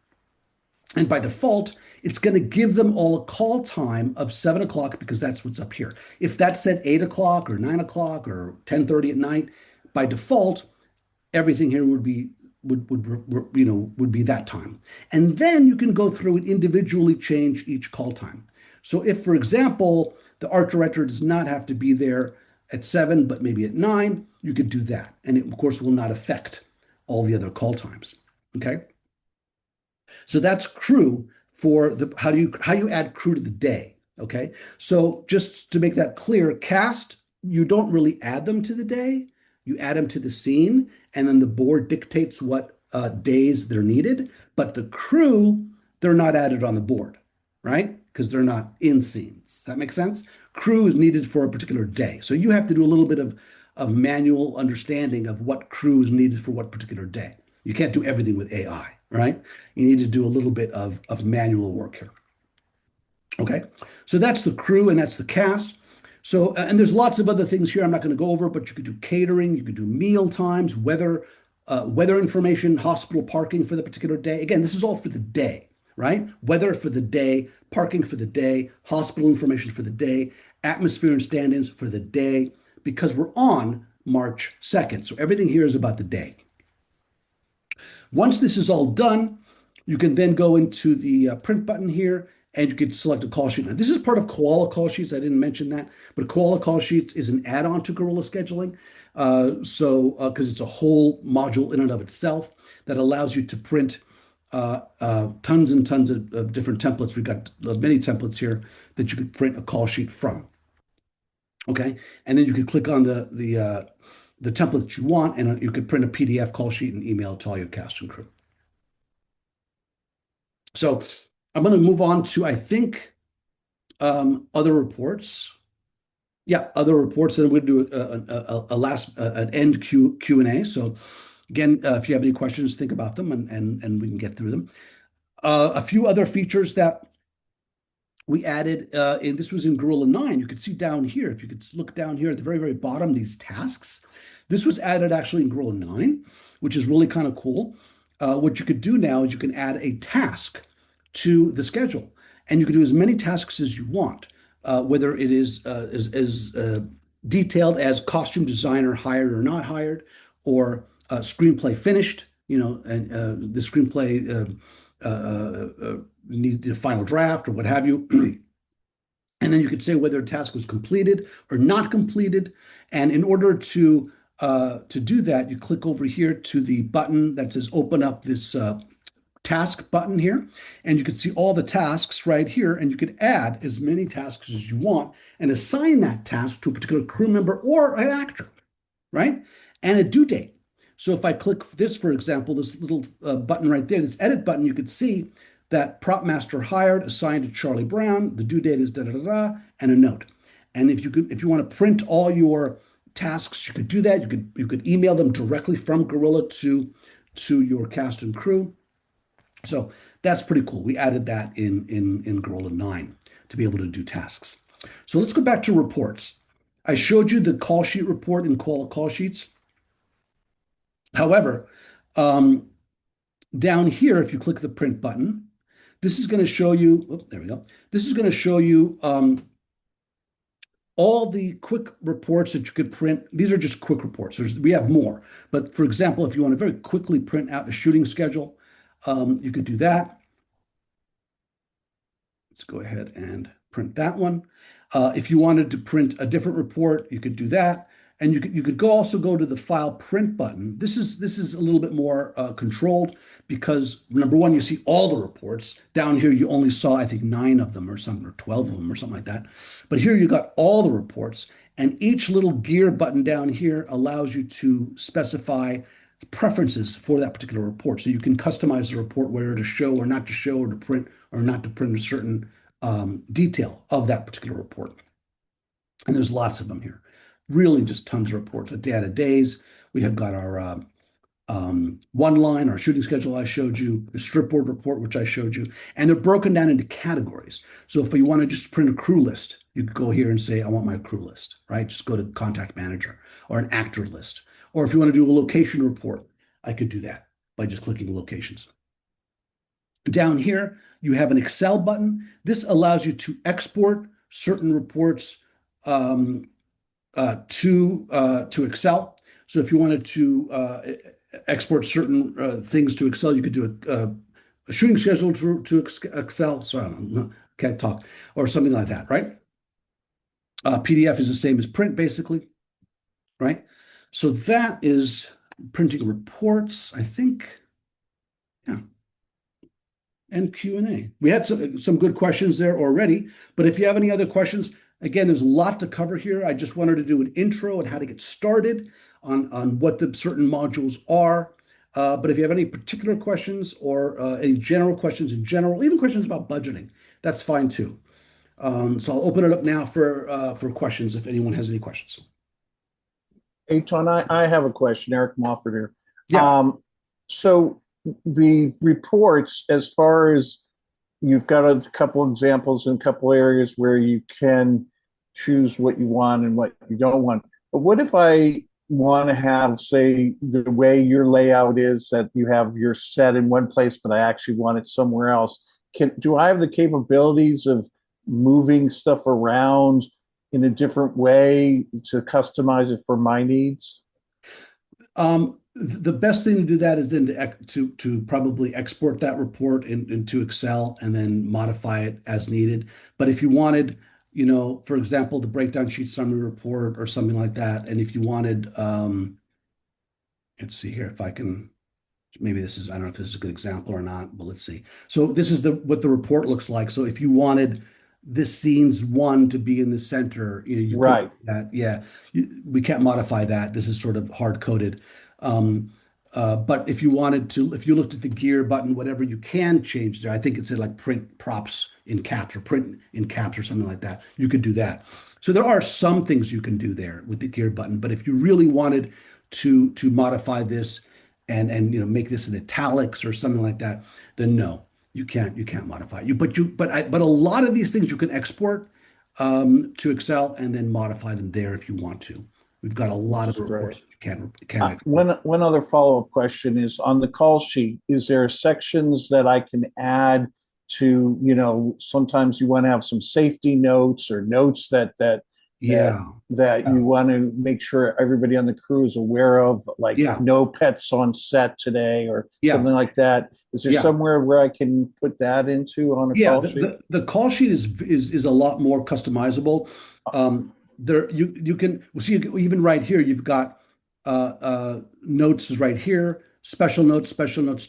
And by default, it's going to give them all a call time of 7 o'clock, because that's what's up here. If that's at 8 o'clock or 9 o'clock or 10:30 at night, by default, everything here would be that time. And then you can go through and individually change each call time. So if, for example, the art director does not have to be there at 7, but maybe at 9, you could do that. And it, of course, will not affect all the other call times. Okay. So that's crew for how you add crew to the day. Okay. So just to make that clear, cast, you don't really add them to the day. You add them to the scene, and then the board dictates what days they're needed. But the crew, they're not added on the board, right? Because they're not in scenes. Does that make sense? Crew is needed for a particular day. So you have to do a little bit of manual understanding of what crew is needed for what particular day. You can't do everything with AI, right? You need to do a little bit of manual work here. Okay, so that's the crew and that's the cast. So, and there's lots of other things here I'm not going to go over, but you could do catering, you could do meal times, weather information, hospital parking for the particular day. Again, this is all for the day, right? Weather for the day, parking for the day, hospital information for the day, atmosphere and stand-ins for the day, because we're on March 2nd. So everything here is about the day. Once this is all done, you can then go into the print button here, and you can select a call sheet. Now, this is part of Koala Call Sheets. I didn't mention that, but Koala Call Sheets is an add-on to Gorilla Scheduling. Because it's a whole module in and of itself that allows you to print tons and tons of different templates. We've got many templates here that you could print a call sheet from. Okay, and then you could click on the template that you want, and you could print a PDF call sheet and email it to all your cast and crew. So I'm going to move on to, I think, other reports. Yeah, other reports, and we're going to do a last an end Q&A. So again, if you have any questions, think about them, and we can get through them. A few other features that we added, and this was in Gorilla 9. You could see down here, if you could look down here at the very, very bottom, these tasks. This was added actually in Gorilla 9, which is really kind of cool. What you could do now is you can add a task to the schedule, and you can do as many tasks as you want, whether it is as detailed as costume designer hired or not hired, or screenplay finished, and the screenplay need a final draft or what have you. And then you could say whether a task was completed or not completed. And in order to do that, you click over here to the button that says open up this task button here, and you can see all the tasks right here, and you could add as many tasks as you want and assign that task to a particular crew member or an actor, right? And a due date. So if I click this, for example, this little button right there, this edit button, you could see that prop master hired, assigned to Charlie Brown, the due date is da da da da, and a note. And if you want to print all your tasks, you could do that. You could email them directly from Gorilla to your cast and crew. So that's pretty cool. We added that in Gorilla 9 to be able to do tasks. So let's go back to reports. I showed you the call sheet report in call sheets. However, down here, if you click the print button, this is going to show you, oh, there we go. This is going to show you all the quick reports that you could print. These are just quick reports. We have more. But for example, if you want to very quickly print out the shooting schedule, you could do that. Let's go ahead and print that one. If you wanted to print a different report, you could do that. And you could also go to the file print button. This is a little bit more controlled because number one, you see all the reports. Down here, you only saw, I think, 9 of them or something, or 12 of them or something like that. But here you got all the reports, and each little gear button down here allows you to specify preferences for that particular report. So you can customize the report, whether to show or not to show, or to print or not to print a certain detail of that particular report. And there's lots of them here. Really just tons of reports. Data days. We have got our one line, our shooting schedule I showed you, the stripboard report, which I showed you, and they're broken down into categories. So if you want to just print a crew list, you could go here and say, I want my crew list, right? Just go to contact manager, or an actor list. Or if you want to do a location report, I could do that by just clicking locations. Down here, you have an Excel button. This allows you to export certain reports to Excel. So if you wanted to export certain things to Excel, you could do a shooting schedule to Excel. Sorry, I can't talk, or something like that, right? PDF is the same as print, basically, right? So that is printing reports, I think. Yeah. And Q&A. We had some good questions there already, but if you have any other questions, again, there's a lot to cover here. I just wanted to do an intro on how to get started on what the certain modules are. But if you have any particular questions or any general questions in general, even questions about budgeting, that's fine too. So I'll open it up now for questions if anyone has any questions.
Hey, Ton, I have a question. Eric Mofford here.
Yeah.
So the reports, as far as you've got a couple examples in a couple areas where you can choose what you want and what you don't want. But what if I want to have, say, the way your layout is that you have your set in one place, but I actually want it somewhere else? Do I have the capabilities of moving stuff around in a different way to customize it for my needs?
The best thing to do that is then to probably export that report into Excel and then modify it as needed. But if you wanted, for example, the breakdown sheet summary report or something like that, and if you wanted, let's see here if I can maybe this is, I don't know if this is a good example or not, but let's see. So this is the what the report looks like. So if you wanted this scene's one to be in the center, you could do
Right.
that. Yeah, we can't modify that. This is sort of hard coded. Um, but if you wanted to, if you looked at the gear button, whatever you can change there, I think it said like print props in caps or print in caps or something like that. You could do that. So there are some things you can do there with the gear button. But if you really wanted to modify this and make this in italics or something like that, then no, you can't modify it. But a lot of these things you can export to Excel and then modify them there if you want to. We've got a lot of
That's
the
great.
reports that you can export.
One other follow-up question is on the call sheet, is there sections that I can add to, sometimes you want to have some safety notes or notes that
Yeah,
that
yeah,
you want to make sure everybody on the crew is aware of, like
yeah,
no pets on set today or
yeah,
something like that. Is there
yeah.
somewhere where I can put that into on a
Yeah,
call
the,
sheet?
the, the call sheet is a lot more customizable. There you can well, see even right here you've got notes is right here, special notes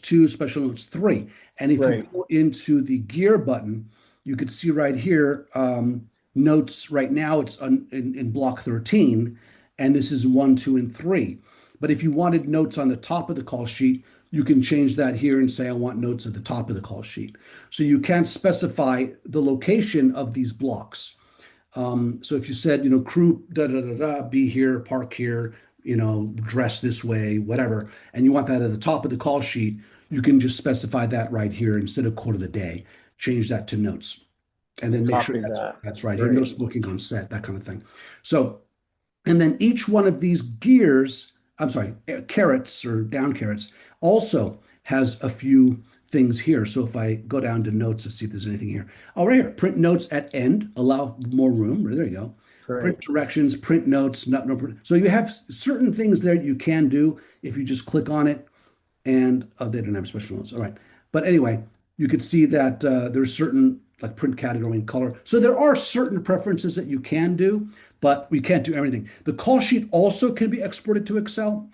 two, special notes three, and if you
Great.
go into the gear button, you could see right here notes right now it's in block 13, and this is one, two, and three. But if you wanted notes on the top of the call sheet, you can change that here and say I want notes at the top of the call sheet. So you can't specify the location of these blocks. So if you said, crew da da da da, be here, park here, dress this way, whatever, and you want that at the top of the call sheet, you can just specify that right here instead of quote of the day. Change that to notes, and then make sure
Copy
that's
that.
that's right here. No
Great.
smoking on set, that kind of thing. So and then each one of these gears, I'm sorry, carrots or down carrots, also has a few things here. So if I go down to notes, let's see if there's anything here. Oh, right here, print notes at end, allow more room. There you go. Print
Great.
directions, print notes, not no. So you have certain things there you can do if you just click on it and they don't have special notes. All right. But anyway, you could see that there's certain like print category and color. So there are certain preferences that you can do, but we can't do everything. The call sheet also can be exported to Excel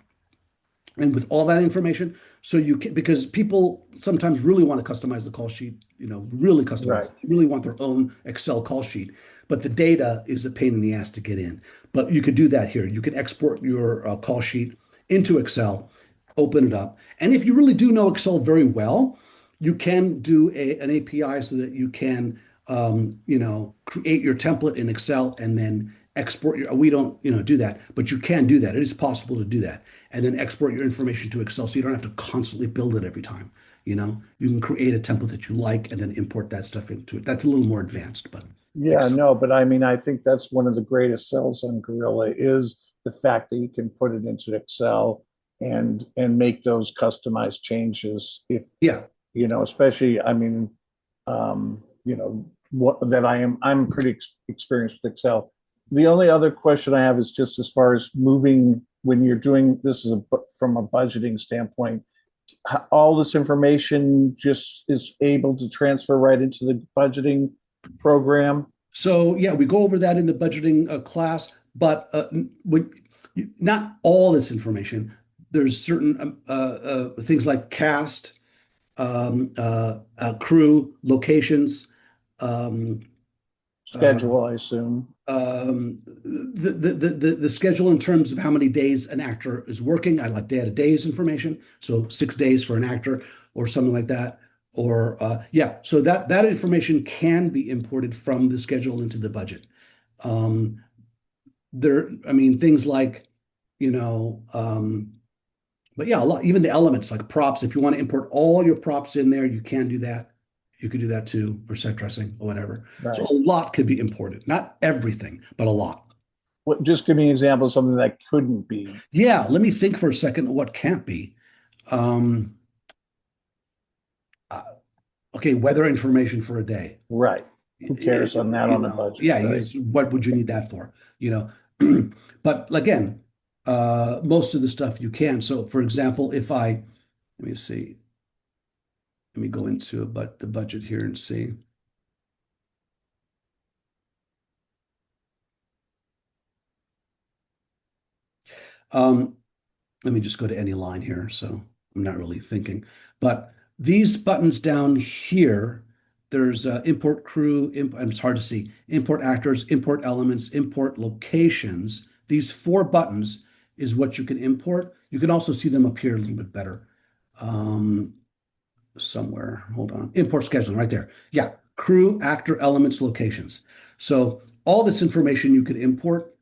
and with all that information. So you can, because people sometimes really want to customize the call sheet, really customize,
Right.
really want their own Excel call sheet, but the data is a pain in the ass to get in. But you could do that here. You can export your call sheet into Excel, open it up. And if you really do know Excel very well, you can do an API so that you can, create your template in Excel and then export your, we don't, do that, but you can do that. It is possible to do that and then export your information to Excel so you don't have to constantly build it every time. You can create a template that you like and then import that stuff into it. That's a little more advanced, but
Yeah,
Excel.
no, but I mean, I think that's one of the greatest sells on Gorilla is the fact that you can put it into Excel and make those customized changes if
Yeah.
especially, I mean, what that I'm pretty experienced with Excel. The only other question I have is just as far as moving when you're doing this is from a budgeting standpoint, all this information just is able to transfer right into the budgeting program.
So yeah, we go over that in the budgeting class, but not all this information. There's certain things like cast, crew, locations, um, uh,
Schedule, I assume.
the schedule in terms of how many days an actor is working. I like to add a day's information, so 6 days for an actor or something like that. Or yeah, so that information can be imported from the schedule into the budget. Um, I mean, things like, you know, but yeah, a lot, even the elements like props. If you want to import all your props in there, you can do that. You could do that too, or set dressing or whatever. So
Right.
a lot could be imported, not everything, but a lot.
Just give me an example of something that couldn't be.
Yeah, let me think for a second what can't be. Um, uh, okay, weather information for a day.
Right. Who cares on that on a budget,
Yeah,
right?
what would you need that for? But again, most of the stuff you can. So, for example, let me see, let me go into but the budget here and see. Um, Let me just go to any line here. So I'm not really thinking, but these buttons down here, there's import crew, it's hard to see, import actors, import elements, import locations. These four buttons is what you can import. You can also see them up here a little bit better. Um, Somewhere, hold on, import scheduling right there. Yeah, crew, actor, elements, locations. So all this information you could import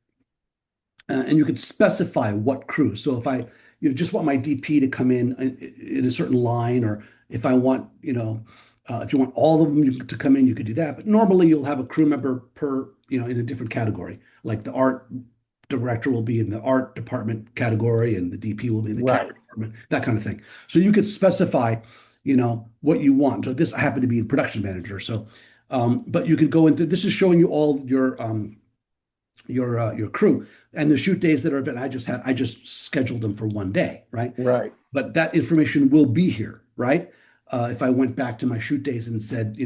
and you could specify what crew. So if I just want my DP to come in a certain line, or if I want, if you want all of them to come in, you could do that. But normally you'll have a crew member per, in a different category. Like the art director will be in the art department category, and the DP will be in the
Right.
camera department, that kind of thing. So you could specify, what you want. So this happened to be in production manager. So, but you could go into this is showing you all your crew and the shoot days that are event. I just scheduled them for one day, right?
Right.
But that information will be here, right? If I went back to my shoot days and said,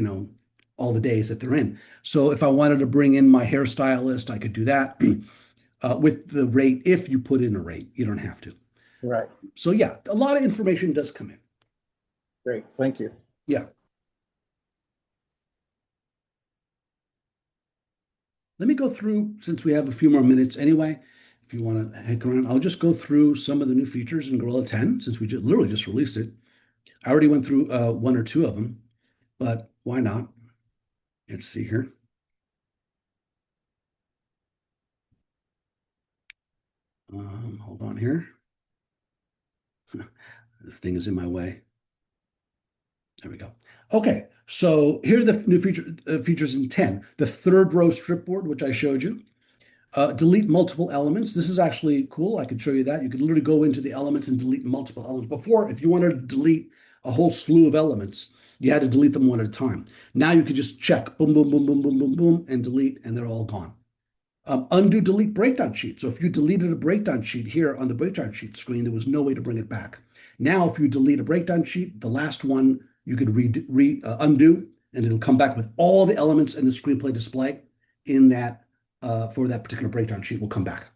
all the days that they're in. So if I wanted to bring in my hairstylist, I could do that with the rate. If you put in a rate, you don't have to.
Right.
So yeah, a lot of information does come in.
Great. Thank you.
Yeah. Let me go through, since we have a few more minutes anyway, if you want to hang around, I'll just go through some of the new features in Gorilla 10, since we literally just released it. I already went through one or two of them, but why not? Let's see here. Hold on here. This thing is in my way. There we go. Okay, so here are the new features in 10. The third row strip board, which I showed you. Delete multiple elements. This is actually cool. I could show you that. You could literally go into the elements and delete multiple elements. Before, if you wanted to delete a whole slew of elements, you had to delete them one at a time. Now you could just check, boom, boom, boom, boom, boom, boom, boom, and delete, and they're all gone. Undo delete breakdown sheet. So if you deleted a breakdown sheet here on the breakdown sheet screen, there was no way to bring it back. Now, if you delete a breakdown sheet, the last one you could undo, and it'll come back with all the elements in the screenplay display in that for that particular breakdown sheet will come back.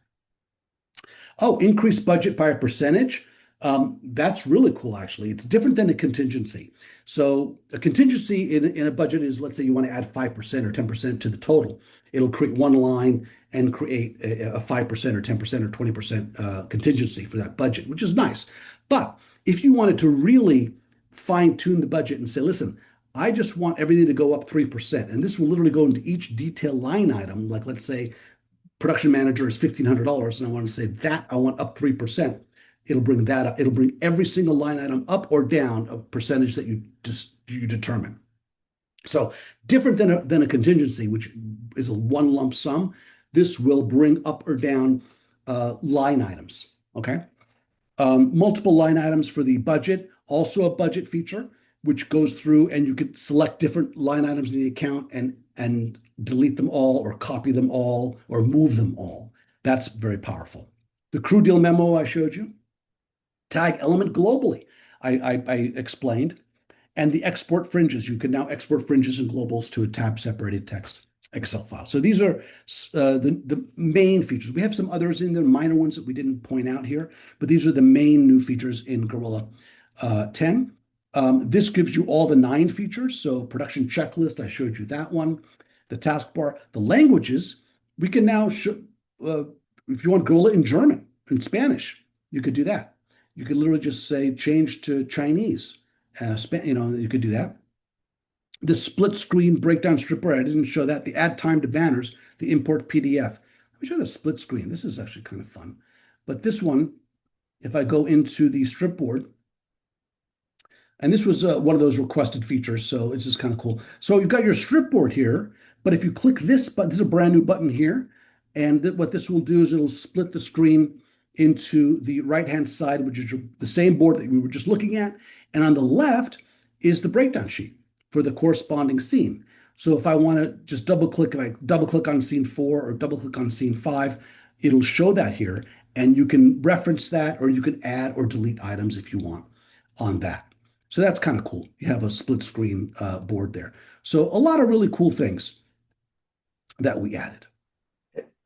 Oh, increase budget by a percentage. That's really cool, actually. It's different than a contingency. So a contingency in a budget is, let's say you want to add 5% or 10% to the total. It'll create one line and create a 5% or 10% or 20% contingency for that budget, which is nice. But if you wanted to really fine tune the budget and say, listen, I just want everything to go up 3%. And this will literally go into each detail line item. Like, let's say production manager is $1,500 and I want to say that I want up 3%. It'll bring that up. It'll bring every single line item up or down a percentage that you determine. So different than a contingency, which is a one lump sum. This will bring up or down line items. Okay. Multiple line items for the budget, also a budget feature, which goes through and you could select different line items in the account and delete them all or copy them all or move them all. That's very powerful. The crew deal memo I showed you, tag element globally, I explained, and the export fringes. You can now export fringes and globals to a tab separated text Excel file. So these are the main features. We have some others in there, minor ones that we didn't point out here, but these are the main new features in Gorilla 10. This gives you all the 9 features. So production checklist, I showed you that one. The taskbar, the languages, we can now show, if you want Gorilla in German, in Spanish, you could do that. You could literally just say change to Chinese. You could do that. The split screen breakdown stripper, I didn't show that. The add time to banners, the import PDF. Let me show the split screen. This is actually kind of fun. But this one, if I go into the strip board, and this was one of those requested features, so it's just kind of cool. So you've got your strip board here, but if you click this button, this is a brand new button here, and what this will do is it'll split the screen into the right-hand side, which is the same board that we were just looking at, and on the left is the breakdown sheet for the corresponding scene. So if I want to just double-click, if I double-click on scene 4 or double-click on scene 5, it'll show that here, and you can reference that, or you can add or delete items if you want on that. So that's kind of cool. You have a split screen board there. So a lot of really cool things that we added.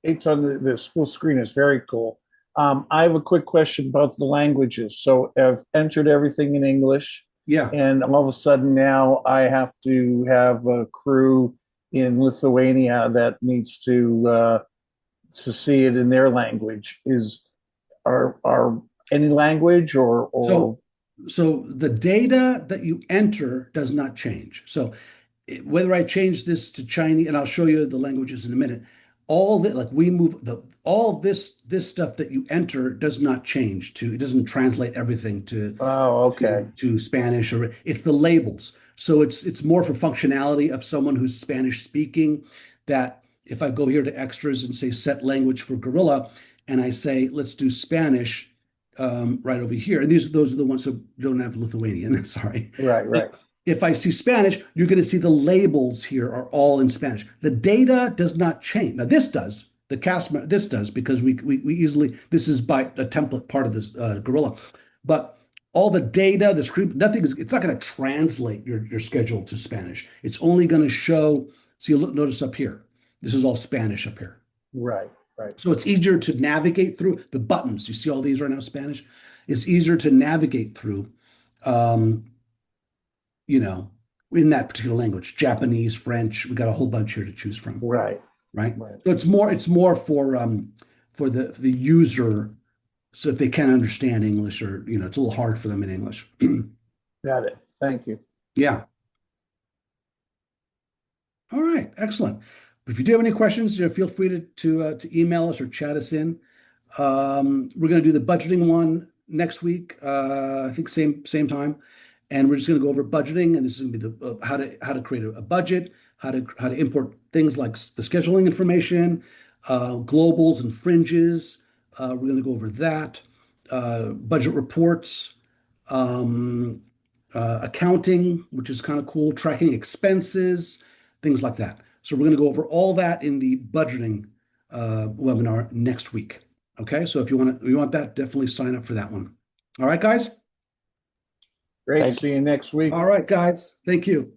It's on the split screen is very cool. I have a quick question about the languages. So I've entered everything in English,
Yeah.
and all of a sudden now I have to have a crew in Lithuania that needs to see it in their language. Are any language or
So, so the data that you enter does not change. So whether I change this to Chinese, and I'll show you the languages in a minute, all that like we move all this stuff that you enter does not change to it doesn't translate everything
oh, okay.
to Spanish or it's the labels. So it's more for functionality of someone who's Spanish speaking that if I go here to extras and say set language for Gorilla and I say let's do Spanish right over here, and those are the ones who don't have Lithuanian, sorry.
Right, right.
If I see Spanish, you're going to see the labels here are all in Spanish. The data does not change. Now this does. This does because we easily this is by a template part of this Gorilla, but all the data, the screen, nothing is. It's not going to translate your schedule to Spanish. It's only going to show. So you look, notice up here. This is all Spanish up here.
Right, right.
So it's easier to navigate through the buttons. You see all these right now, Spanish. It's easier to navigate through. Um, you know, in that particular language, Japanese, French, we got a whole bunch here to choose from,
Right,
right?
right.
So it's more for the user, so if they can't understand English or it's a little hard for them in English.
Got it. Thank you.
Yeah. All right, excellent. If you do have any questions, feel free to email us or chat us in. We're going to do the budgeting one next week. I think same time, and we're just going to go over budgeting. And this is going to be the how to create a budget, how to import things like the scheduling information, globals and fringes. We're going to go over that, budget reports, um, accounting, which is kind of cool, tracking expenses, things like that. So we're going to go over all that in the budgeting webinar next week. Okay, so if you want that, definitely sign up for that one. All right, guys.
Great.
Thank
See you next week.
All right, guys. Thank you.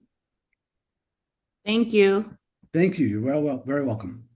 Thank you.
Thank you. You're very welcome.